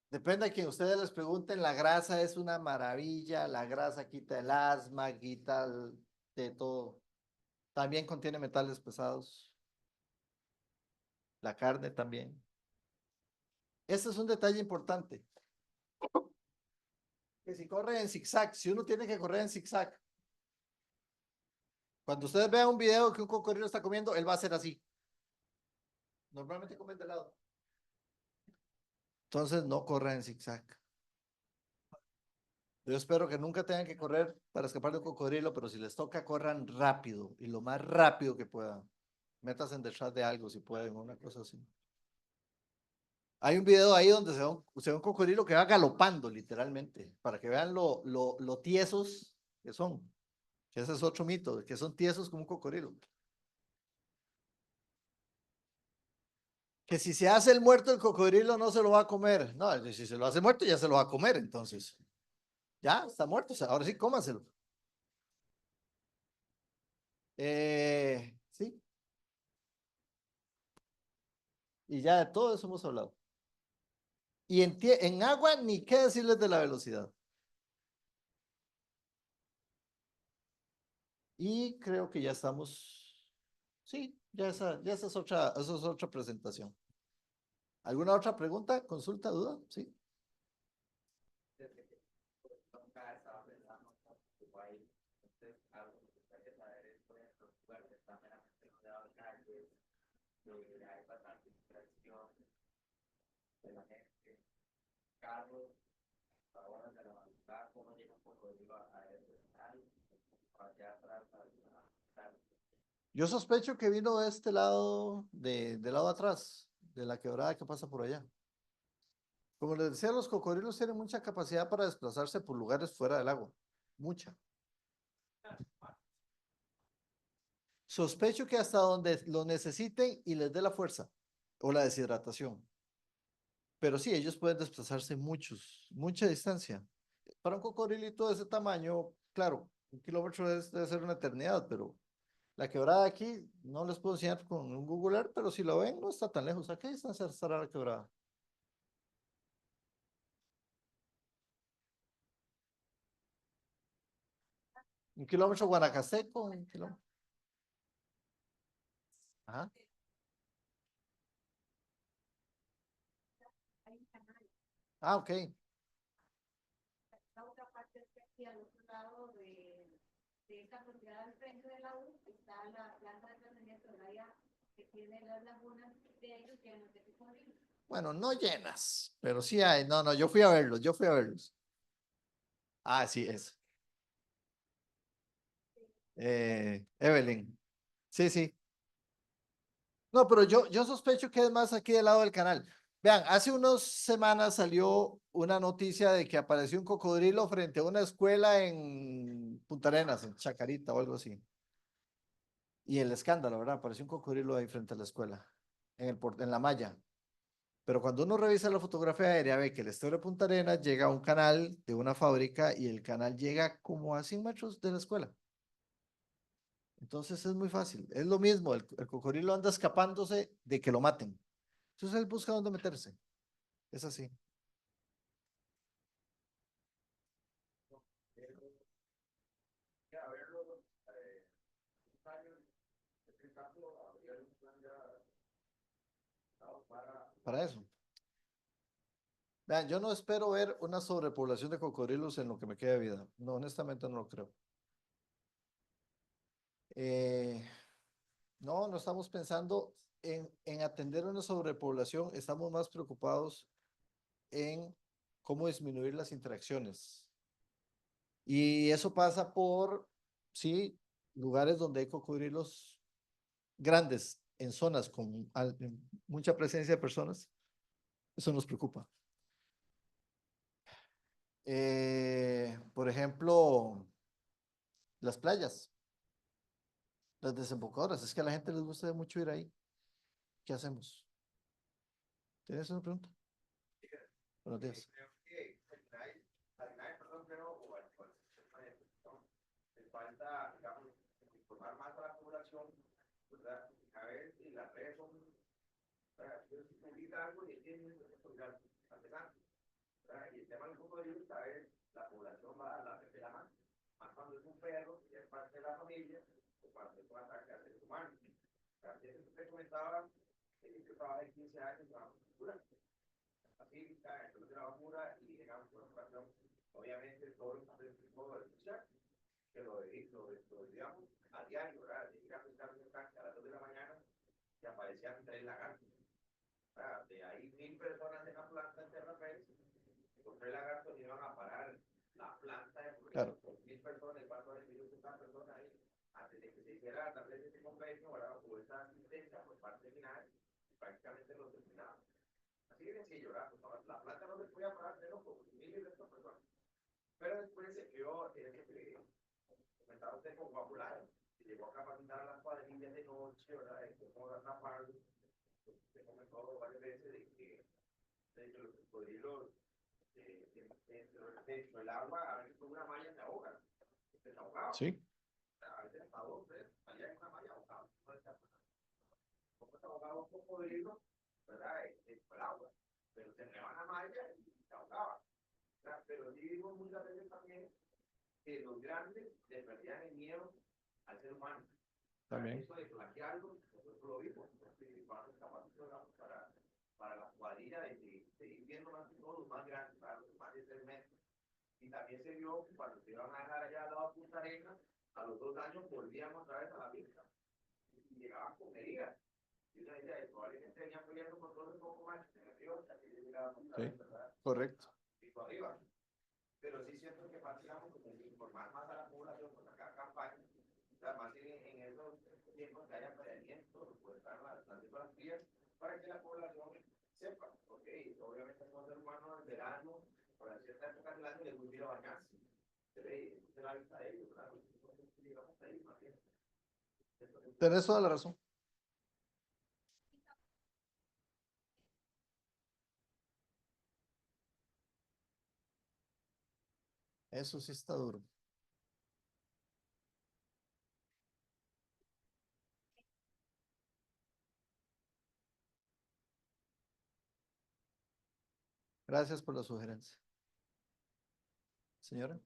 Depende de quien ustedes les pregunten, la grasa es una maravilla, la grasa quita el asma, de todo. También contiene metales pesados, la carne también. Este es un detalle importante, que si corre en zigzag, si uno tiene que correr en zigzag, cuando ustedes vean un video que un cocodrilo está comiendo, él va a hacer así. Normalmente comen de lado. Entonces no corran en zigzag. Yo espero que nunca tengan que correr para escapar de un cocodrilo, pero si les toca, corran rápido y lo más rápido que puedan. Métanse detrás de algo si pueden, una cosa así. Hay un video ahí donde se ve un cocodrilo que va galopando, literalmente, para que vean lo tiesos que son. Que ese es otro mito, que son tiesos como un cocodrilo. Que si se hace el muerto, el cocodrilo no se lo va a comer. No, si se lo hace muerto, ya se lo va a comer, entonces. Ya, está muerto, o sea, ahora sí, cómanselo. Sí, y ya de todo eso hemos hablado. Y en agua, ni qué decirles de la velocidad. Y creo que ya estamos, sí, esa es otra presentación. ¿Alguna otra pregunta, consulta, duda? Sí. Yo sospecho que vino de este lado, del lado de atrás, de la quebrada que pasa por allá. Como les decía, los cocodrilos tienen mucha capacidad para desplazarse por lugares fuera del agua. Mucha. Sospecho que hasta donde lo necesiten y les dé la fuerza o la deshidratación. Pero sí, ellos pueden desplazarse mucha distancia. Para un cocodrilito de ese tamaño, claro, 1 kilómetro debe ser una eternidad, pero la quebrada aquí no les puedo enseñar con un Google Earth, pero si lo ven, no está tan lejos. ¿A qué distancia estará la quebrada? 1 kilómetro Guanacasteco, 1 kilómetro. Ajá. Ah, ok. La otra parte es que aquí al otro lado de esta propiedad al frente de la U está la planta de tratamiento de área que tiene las lagunas de ellos llenas de cocodrilos. Bueno, no llenas, pero sí hay. No, no, yo fui a verlos. Ah, sí, es. Evelyn. Sí, sí. No, pero yo sospecho que es más aquí del lado del canal. Vean, hace unas semanas salió una noticia de que apareció un cocodrilo frente a una escuela en Punta Arenas, en Chacarita o algo así. Y el escándalo, ¿verdad? Apareció un cocodrilo ahí frente a la escuela, en la malla. Pero cuando uno revisa la fotografía aérea, ve que el estero de Punta Arenas llega a un canal de una fábrica y el canal llega como a 100 metros de la escuela. Entonces es muy fácil. Es lo mismo, el cocodrilo anda escapándose de que lo maten. Entonces él busca dónde meterse. Es así. Para eso. Vean, yo no espero ver una sobrepoblación de cocodrilos en lo que me queda de vida. No, honestamente no lo creo. Eh, no, no estamos pensando en atender una sobrepoblación. Estamos más preocupados en cómo disminuir las interacciones. Y eso pasa por, sí, lugares donde hay cocodrilos grandes, en zonas con mucha presencia de personas. Eso nos preocupa. Por ejemplo, las playas. Las desembocadoras, es que a la gente les gusta mucho ir ahí. ¿Qué hacemos? ¿Tienes una pregunta? Buenos días. Creo que al final, perdón, pero o al le falta, digamos, informar más a la población, ¿verdad? A ver si las redes son, si publica algo y tienen que publicar antes, ¿verdad? Y el tema del punto de vista es, la población va a la tercera mano, más cuando es un perro, que es parte de la familia, o cuando es un ataque a seres humanos. También usted comentaba que yo trabajé 15 años en la cultura. Pacífica, entonces de la vacuna y llegamos a una situación, obviamente todo el modo de escuchar, que lo digamos a diario, ¿verdad? Llegando a estar en el tanque a las 2 de la mañana, que aparecían 3 lagartos. De ahí 1000 personas en la planta en Terrafés, con 3 lagartos iban a parar la planta de Claro. 1000 personas, ¿cuánto ha recibido esta persona ahí? Antes de que se hiciera tal vez ese convenio, ¿verdad? O esa asistencia por parte final, prácticamente lo terminaba. Así de sencillo, ¿verdad? Pues la plata no se podía pagar menos por 1000 de estas personas. Pero después se creó ese que comentaba usted con Guapulado, que llegó a capacitar a las cuadrillas de noche, ¿verdad? Cómo atraparlos. Se comentó varias veces de que los cocodrilos dentro del agua, a veces con una malla se ahogan. Se ahogaban. Sí. A veces hasta 2, 3, allá en una malla ahogaban. ¿Cómo se ahogaba un cocodrilo? ¿Verdad? Dentro del agua. Pero se treban a malla y se ahogaban. Pero sí vimos muchas veces también que los grandes le perdían el miedo al ser humano. También. Eso de flaquearlo, nosotros lo vimos, para la cuadrilla de ir viendo más que todos los más grandes, para los más de 3 metros. Y también se vio que cuando se iban a dejar allá al lado de Punta Arenas, a los 2 años volvíamos otra vez a la pista. Y llegaban con heridas. Y una idea de probablemente venían peleando con todo un poco más arriba hasta que llegaban a Punta Arenas, ¿verdad? Correcto. Y arriba. Pero sí siento que faltamos como informar más a la población con la campaña, más en esos tiempos que haya emprendimiento, pues estar las fotografías para que la población sepa, porque obviamente como ser humano en verano, por cierta época del año, les gusta ir a bañarse, se la vista de ellos, claro, llegamos ahí más bien. Tenés toda la razón. Eso sí está duro. Gracias por la sugerencia. Señora.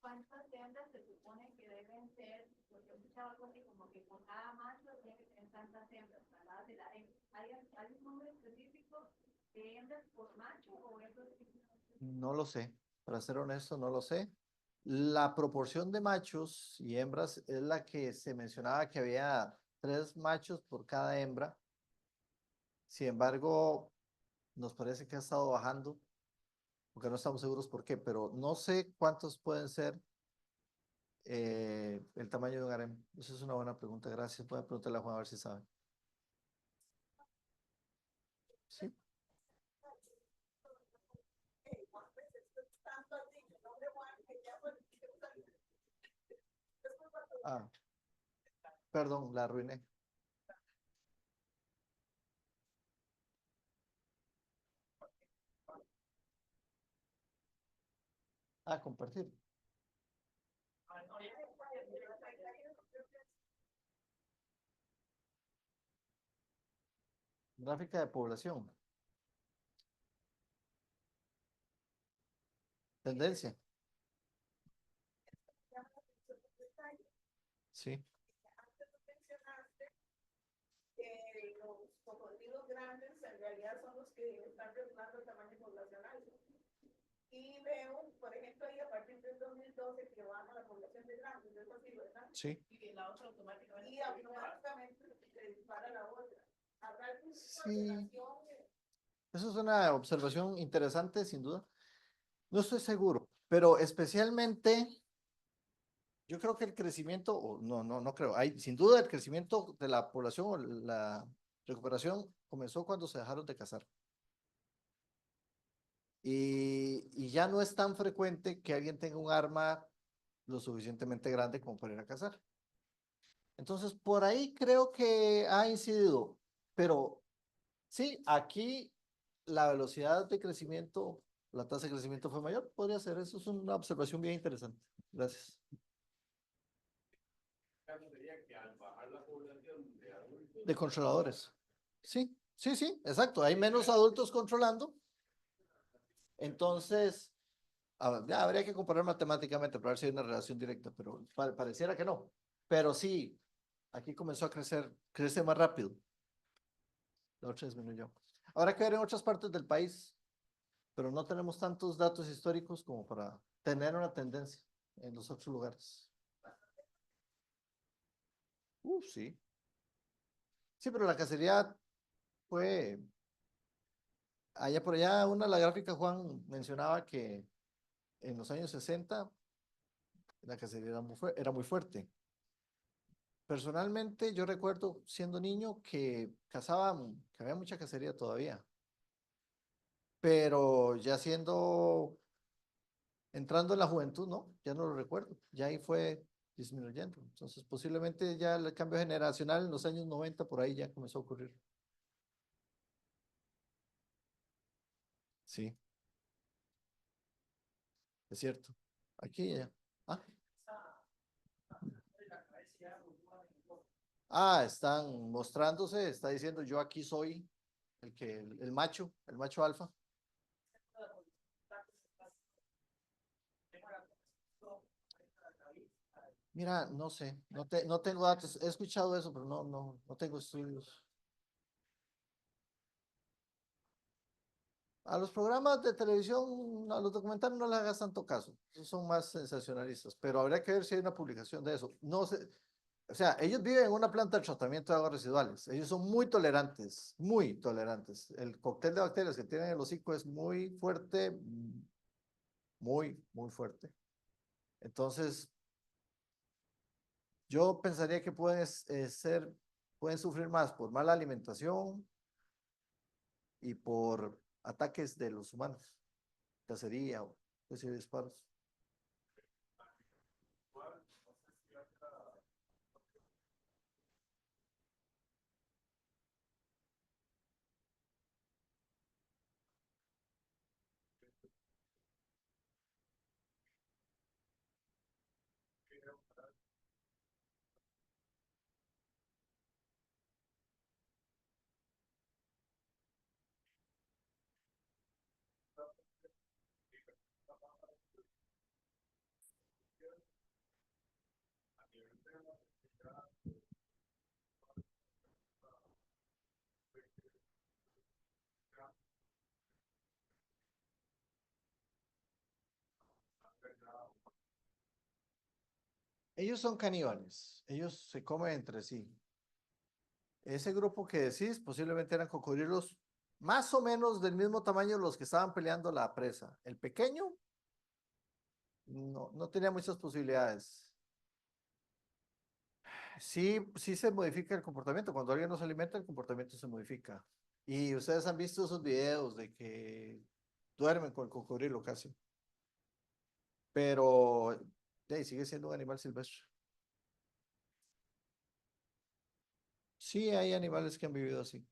¿Cuántas hembras se supone que deben ser? Porque he escuchado algo así como que por cada macho tiene que tener tantas hembras, ¿verdad? ¿Hay un número específico de hembras por macho o eso es? No lo sé. Para ser honesto, no lo sé. La proporción de machos y hembras es la que se mencionaba que había 3 machos por cada hembra. Sin embargo, nos parece que ha estado bajando, porque no estamos seguros por qué, pero no sé cuántos pueden ser el tamaño de un harem. Esa es una buena pregunta. Gracias. Pueden preguntarle a Juan a ver si sabe. Sí. Ah, perdón, la arruiné. Ah, compartir. Gráfica de población. Tendencia. Sí. Los cocodrilos grandes en realidad son los que están regulando el tamaño poblacional. Y veo, por ejemplo, ahí a partir del 2012 que baja la población de grandes, ¿es así, verdad? Sí. Y la otra automáticamente se dispara la otra. ¿Habrá algún tipo de Sí. relación? Eso es una observación interesante, sin duda. No estoy seguro, pero especialmente yo creo que el crecimiento, o no creo, hay sin duda el crecimiento de la población o la recuperación comenzó cuando se dejaron de cazar. Y ya no es tan frecuente que alguien tenga un arma lo suficientemente grande como para ir a cazar. Entonces, por ahí creo que ha incidido, pero sí, aquí la velocidad de crecimiento, la tasa de crecimiento fue mayor, podría ser, eso es una observación bien interesante. Gracias. Caso sería que al bajar la población de adultos, De controladores. Sí, sí, sí, exacto. Hay menos adultos controlando. Entonces, ya habría que comparar matemáticamente para ver si hay una relación directa, pero pareciera que no. Pero sí, aquí comenzó a crecer, crece más rápido. La otra disminuyó. Habrá que ver en otras partes del país, pero no tenemos tantos datos históricos como para tener una tendencia en los otros lugares. Sí. Sí, pero la cacería fue, allá por allá, la gráfica Juan mencionaba que en los años 60 la cacería era muy fuerte. Personalmente, yo recuerdo siendo niño que cazaban, que había mucha cacería todavía, pero ya entrando en la juventud, no, ya no lo recuerdo, ya ahí fue disminuyendo. Entonces, posiblemente ya el cambio generacional en los años 90 por ahí ya comenzó a ocurrir. Sí, es cierto. Aquí ya. Ah, están mostrándose, está diciendo yo aquí soy el macho alfa. Mira, no sé, no tengo datos, he escuchado eso, pero no tengo estudios. A los programas de televisión, a los documentales no les hagas tanto caso, esos son más sensacionalistas, pero habría que ver si hay una publicación de eso. No sé, o sea, ellos viven en una planta de tratamiento de aguas residuales, ellos son muy tolerantes, muy tolerantes. El cóctel de bacterias que tienen en el hocico es muy fuerte, muy fuerte. Entonces, yo pensaría que pueden sufrir más por mala alimentación y por ataques de los humanos, cacería o especie de disparos. Ellos son caníbales, ellos se comen entre sí. Ese grupo que decís posiblemente eran cocodrilos más o menos del mismo tamaño los que estaban peleando la presa. El pequeño no tenía muchas posibilidades. Sí, sí se modifica el comportamiento. Cuando alguien no se alimenta, el comportamiento se modifica. Y ustedes han visto esos videos de que duermen con el cocodrilo casi. Pero sigue siendo un animal silvestre. Sí, hay animales que han vivido así.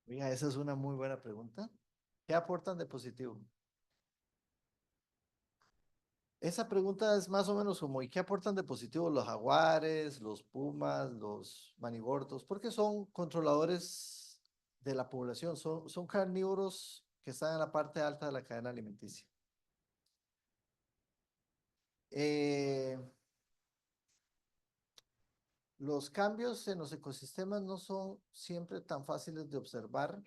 Mira, esa es una muy buena pregunta. ¿Qué aportan de positivo? Esa pregunta es más o menos como, ¿y qué aportan de positivo los jaguares, los pumas, los manigordos? Porque son controladores de la población, son carnívoros que están en la parte alta de la cadena alimenticia. Eh, los cambios en los ecosistemas no son siempre tan fáciles de observar,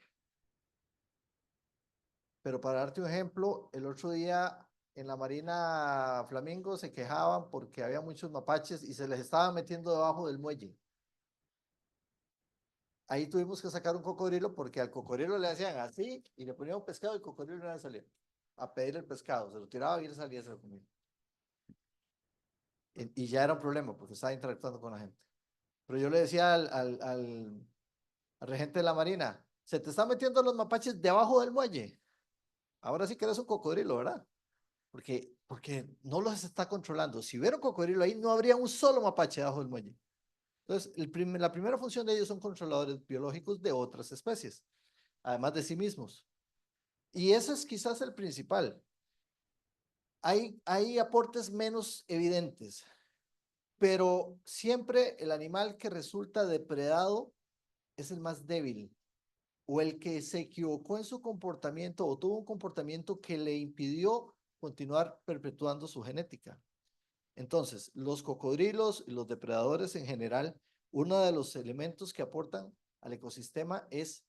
pero para darte un ejemplo, el otro día en la Marina Flamingo se quejaban porque había muchos mapaches y se les estaba metiendo debajo del muelle. Ahí tuvimos que sacar un cocodrilo porque al cocodrilo le hacían así y le ponían un pescado y el cocodrilo no salía a pedir el pescado, se lo tiraba y él salía y se lo comía. Y ya era un problema porque estaba interactuando con la gente. Pero yo le decía al regente de la Marina, se te están metiendo los mapaches debajo del muelle. Ahora sí que eres un cocodrilo, ¿verdad? Porque no los está controlando. Si hubiera un cocodrilo ahí, no habría un solo mapache debajo del muelle. Entonces, la primera función de ellos son controladores biológicos de otras especies, además de sí mismos. Y ese es quizás el principal. Hay aportes menos evidentes, pero siempre el animal que resulta depredado es el más débil o el que se equivocó en su comportamiento o tuvo un comportamiento que le impidió continuar perpetuando su genética. Entonces, los cocodrilos y los depredadores en general, uno de los elementos que aportan al ecosistema es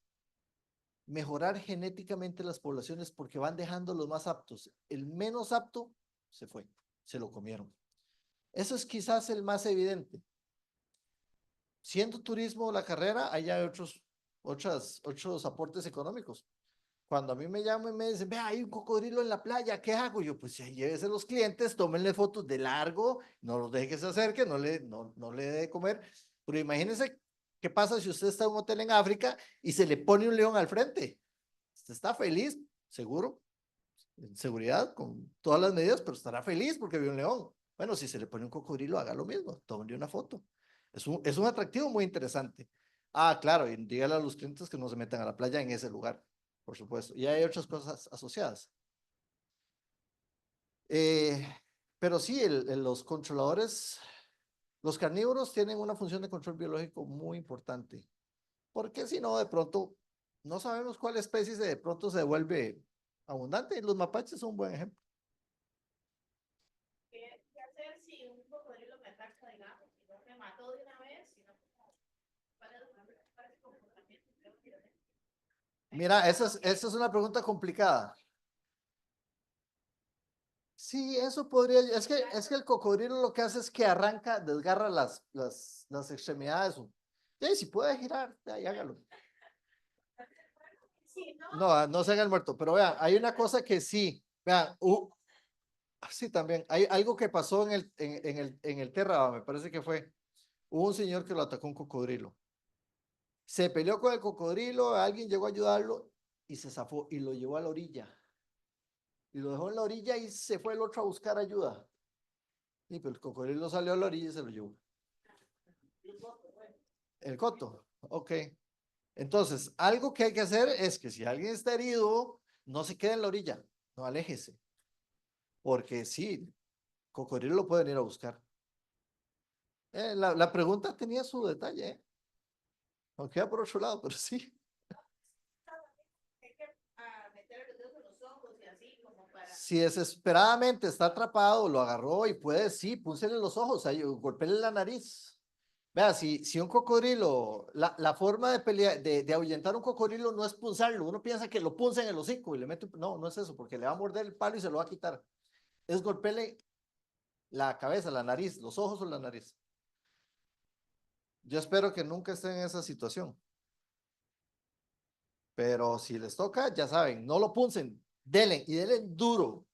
mejorar genéticamente las poblaciones porque van dejando los más aptos. El menos apto se fue, se lo comieron. Eso es quizás el más evidente. Siendo turismo la carrera, hay otros aportes económicos. Cuando a mí me llaman y me dicen, vea, hay un cocodrilo en la playa, ¿qué hago? Yo, pues llévese los clientes, tómenle fotos de largo, no los deje que se acerque, no le dé de comer. Pero imagínense qué pasa si usted está en un hotel en África y se le pone un león al frente. Usted está feliz, seguro, en seguridad, con todas las medidas, pero estará feliz porque vio un león. Bueno, si se le pone un cocodrilo, haga lo mismo, tómenle una foto. Es un atractivo muy interesante. Ah, claro, y dígale a los clientes que no se metan a la playa en ese lugar, por supuesto. Y hay otras cosas asociadas. Eh, pero sí, los controladores, los carnívoros tienen una función de control biológico muy importante, porque si no, de pronto, no sabemos cuál especie de pronto se vuelve abundante. Y los mapaches son un buen ejemplo. ¿Qué hacer si un cocodrilo me ataca, digamos, y no me mató de una vez, sino como para ese comportamiento? Mira, esa es una pregunta complicada. Sí, eso podría, es que el cocodrilo lo que hace es que arranca, desgarra las extremidades. Y si puede girar, ahí hágalo. Sí, no. No, no se haga el muerto, pero vean, hay una cosa que sí, vean, sí también, hay algo que pasó en el Terra, me parece que fue, hubo un señor que lo atacó un cocodrilo. Se peleó con el cocodrilo, alguien llegó a ayudarlo y se zafó y lo llevó a la orilla. Y lo dejó en la orilla y se fue el otro a buscar ayuda. Y pues el cocodrilo salió a la orilla y se lo llevó. El coto, ok. Entonces, algo que hay que hacer es que si alguien está herido, no se quede en la orilla, no aléjese. Porque sí, cocodrilo lo pueden ir a buscar. La pregunta tenía su detalle, ¿eh? Aunque va por otro lado, pero sí. Hay que meter los dedos en los ojos y así, como para. Si desesperadamente está atrapado, lo agarró y puede, sí, púsele los ojos, ahí, golpele la nariz. Vea, si un cocodrilo, la forma de pelear, de ahuyentar un cocodrilo no es punzarlo. Uno piensa que lo punza en el hocico y le mete, no, no es eso, porque le va a morder el palo y se lo va a quitar. Es golpele la cabeza, la nariz, los ojos o la nariz. Yo espero que nunca estén en esa situación. Pero si les toca, ya saben, no lo puncen, delen y delen duro.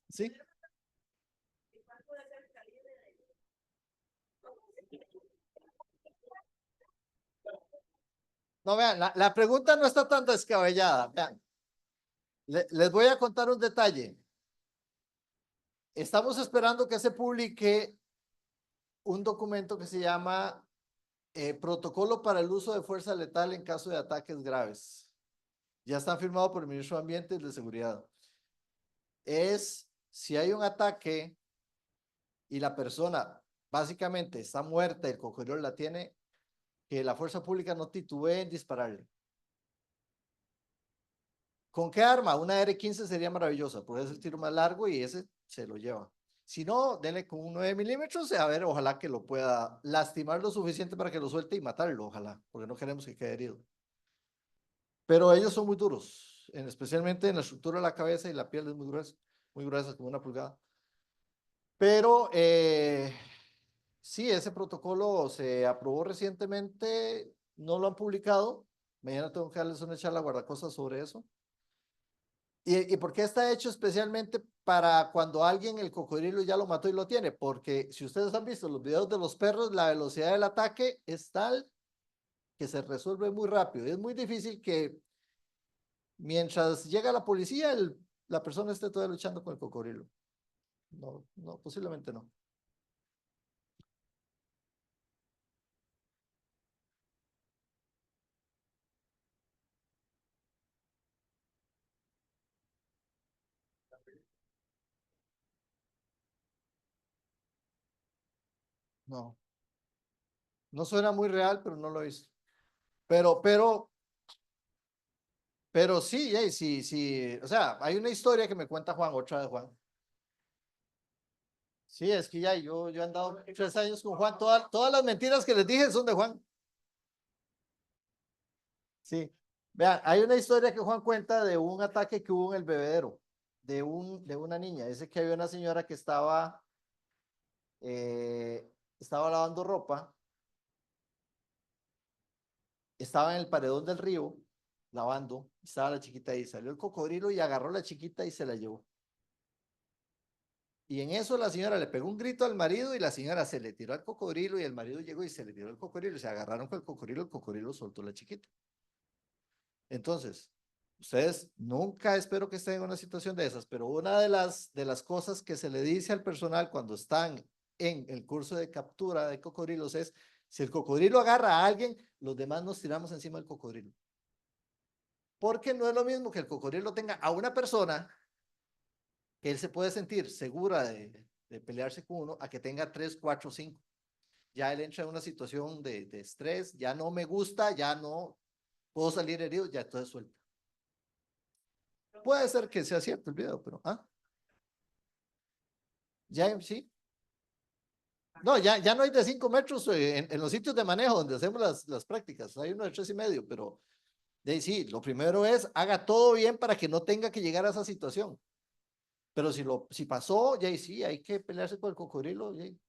¿Sí? ¿Cuál puede ser el calibre de No, vean, la pregunta no está tan descabellada. Vean, les voy a contar un detalle. Estamos esperando que se publique un documento que se llama Protocolo para el uso de fuerza letal en caso de ataques graves. Ya está firmado por el Ministro de Ambiente y de Seguridad. Es si hay un ataque y la persona básicamente está muerta, el cocodrilo la tiene, que la fuerza pública no titubee en dispararle. ¿Con qué arma? Una R-15 sería maravillosa, porque es el tiro más largo y ese se lo lleva. Si no, denle con un 9 milímetros, a ver, ojalá que lo pueda lastimar lo suficiente para que lo suelte y matarlo, ojalá, porque no queremos que quede herido. Pero ellos son muy duros, especialmente en la estructura de la cabeza y la piel es muy gruesa, como una pulgada. Pero sí, ese protocolo se aprobó recientemente, no lo han publicado. Mañana tengo que darles una charla guardacosas sobre eso. ¿Y por qué está hecho especialmente para cuando alguien el cocodrilo ya lo mató y lo tiene, porque si ustedes han visto los videos de los perros, la velocidad del ataque es tal que se resuelve muy rápido. Es muy difícil que mientras llega la policía, la persona esté todavía luchando con el cocodrilo. No, no, posiblemente no. No, no suena muy real, pero no lo he visto. Pero sí, sí, sí. O sea, hay una historia que me cuenta Juan, otra de Juan. Sí, es que ya yo he andado 3 años con Juan. Todas las mentiras que les dije son de Juan. Sí. Vean, hay una historia que Juan cuenta de un ataque que hubo en el bebedero de una niña. Dice que había una señora que estaba lavando ropa, estaba en el paredón del río lavando, estaba la chiquita ahí, salió el cocodrilo y agarró a la chiquita y se la llevó. Y en eso la señora le pegó un grito al marido y la señora se le tiró al cocodrilo y el marido llegó y se le tiró al cocodrilo y se agarraron con el cocodrilo soltó a la chiquita. Entonces, ustedes nunca espero que estén en una situación de esas, pero una de las cosas que se le dice al personal cuando están en el curso de captura de cocodrilos es, si el cocodrilo agarra a alguien, los demás nos tiramos encima del cocodrilo. Porque no es lo mismo que el cocodrilo tenga a una persona que él se puede sentir segura de pelearse con uno, a que tenga 3, 4, 5. Ya él entra en una situación de estrés, ya no me gusta, ya no puedo salir herido, ya todo es suelto. Puede ser que sea cierto el video, pero ya sí. No, ya no hay de 5 metros en los sitios de manejo donde hacemos las prácticas. Hay uno de 3,5, pero de ahí sí, lo primero es haga todo bien para que no tenga que llegar a esa situación. Pero si pasó, ya ahí sí, hay que pelearse por el cocodrilo. Ya ahí.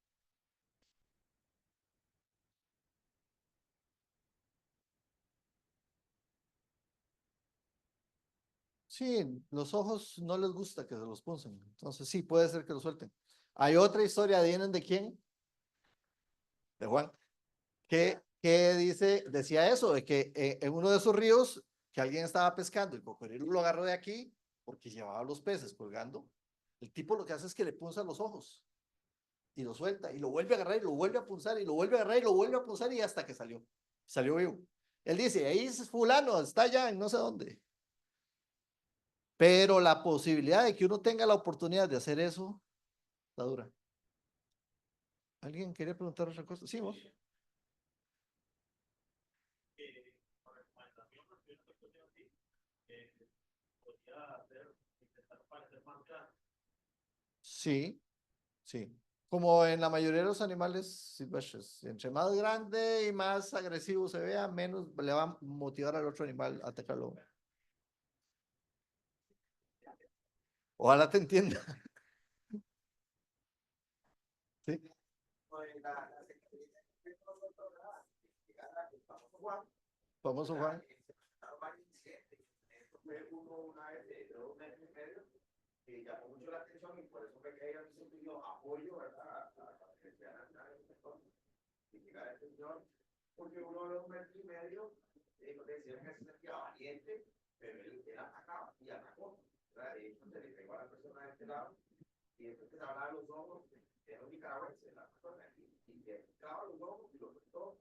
Sí, los ojos no les gusta que se los punzen, entonces sí, puede ser que lo suelten. Hay otra historia, ¿adivinen de quién? De Juan, que decía eso, de que en uno de esos ríos que alguien estaba pescando, el cocodrilo lo agarró de aquí porque llevaba los peces colgando. El tipo lo que hace es que le punza los ojos y lo suelta y lo vuelve a agarrar y lo vuelve a punzar y lo vuelve a agarrar y lo vuelve a punzar y hasta que salió vivo. Él dice, ahí es fulano, está allá en no sé dónde. Pero la posibilidad de que uno tenga la oportunidad de hacer eso, está dura. ¿Alguien quería preguntar otra cosa? Sí, vos. Sí, sí. Como en la mayoría de los animales silvestres, entre más grande y más agresivo se vea, menos le va a motivar al otro animal a atacarlo. Ojalá te entienda. Sí. Famoso Juan. Que llamó mucho la atención y por eso fue que ella pidió apoyo, ¿verdad? A la Universidad Nacional de Sector y llegar a este señor, porque uno de 1,5 metros, decían que se sentía valiente, pero él atacaba y atacó. De hecho, se le pegó a la persona de este lado y después que se hablaba los ojos, era un nicaragüense, la persona aquí, y le picaba los ojos y lo soltó.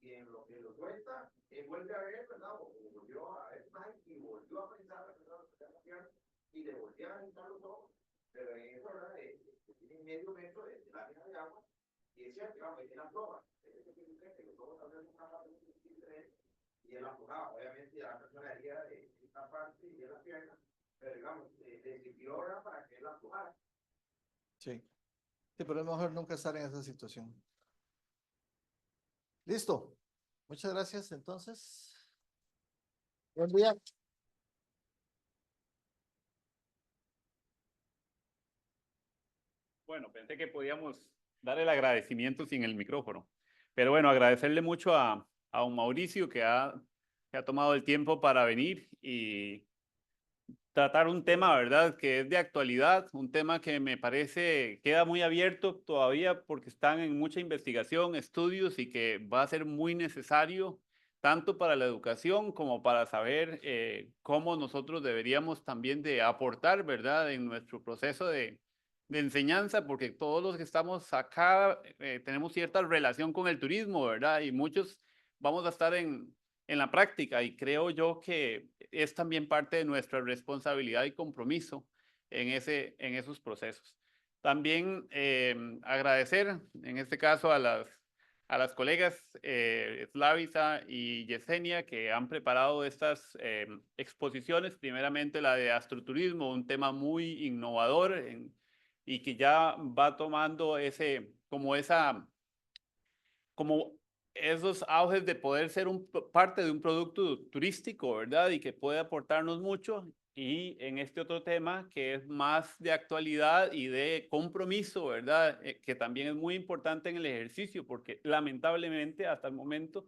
Y en lo que lo suelta, él vuelve a ver, ¿verdad? O volvió a ver más y volvió a pensar la persona que está confiando y le volvían a juntar los ojos, pero en eso, ¿verdad? Tiene medio metro de lámina de agua y decía que vamos, él afloja. Que los ojos también y él aflojaba. Obviamente, la persona haría de esta parte y de la pierna, pero digamos, le sirvió ahora para que él aflojara. Sí. Sí, pero es mejor nunca estar en esa situación. Listo. Muchas gracias, entonces. Buen día. Bueno, pensé que podíamos dar el agradecimiento sin el micrófono. Pero bueno, agradecerle mucho a don Mauricio que ha tomado el tiempo para venir y tratar un tema, ¿verdad?, que es de actualidad, un tema que me parece queda muy abierto todavía porque están en mucha investigación, estudios y que va a ser muy necesario tanto para la educación como para saber cómo nosotros deberíamos también de aportar, ¿verdad?, en nuestro proceso de enseñanza, porque todos los que estamos acá tenemos cierta relación con el turismo, ¿verdad? Y muchos vamos a estar en la práctica y creo yo que es también parte de nuestra responsabilidad y compromiso en esos procesos. También agradecer, en este caso, a las colegas Slavisa y Yesenia que han preparado estas exposiciones, primeramente la de astroturismo, un tema muy innovador y que ya va tomando como esos auges de poder ser parte de un producto turístico, ¿verdad? Y que puede aportarnos mucho. Y en este otro tema que es más de actualidad y de compromiso, ¿verdad? Que también es muy importante en el ejercicio, porque lamentablemente hasta el momento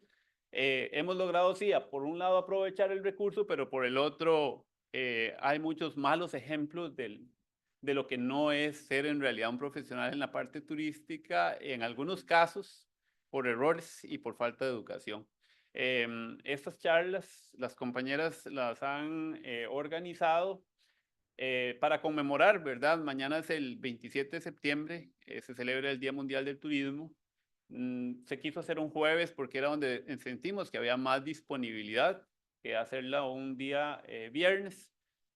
hemos logrado, sí, por un lado aprovechar el recurso, pero por el otro hay muchos malos ejemplos de lo que no es ser en realidad un profesional en la parte turística, en algunos casos por errores y por falta de educación. Estas charlas, las compañeras las han organizado para conmemorar, ¿verdad? Mañana es el 27 de septiembre, se celebra el Día Mundial del Turismo. Se quiso hacer un jueves porque era donde sentimos que había más disponibilidad que hacerla un día viernes.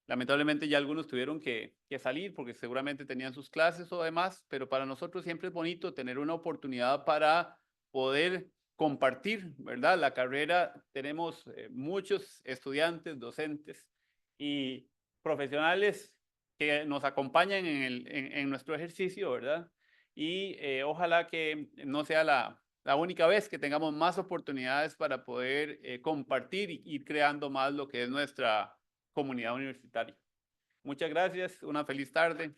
Lamentablemente ya algunos tuvieron que salir porque seguramente tenían sus clases o demás, pero para nosotros siempre es bonito tener una oportunidad para poder compartir, ¿verdad? La carrera, tenemos muchos estudiantes, docentes y profesionales que nos acompañan en nuestro ejercicio, ¿verdad? Y ojalá que no sea la única vez que tengamos más oportunidades para poder compartir y ir creando más lo que es nuestra comunidad universitaria. Muchas gracias, una feliz tarde.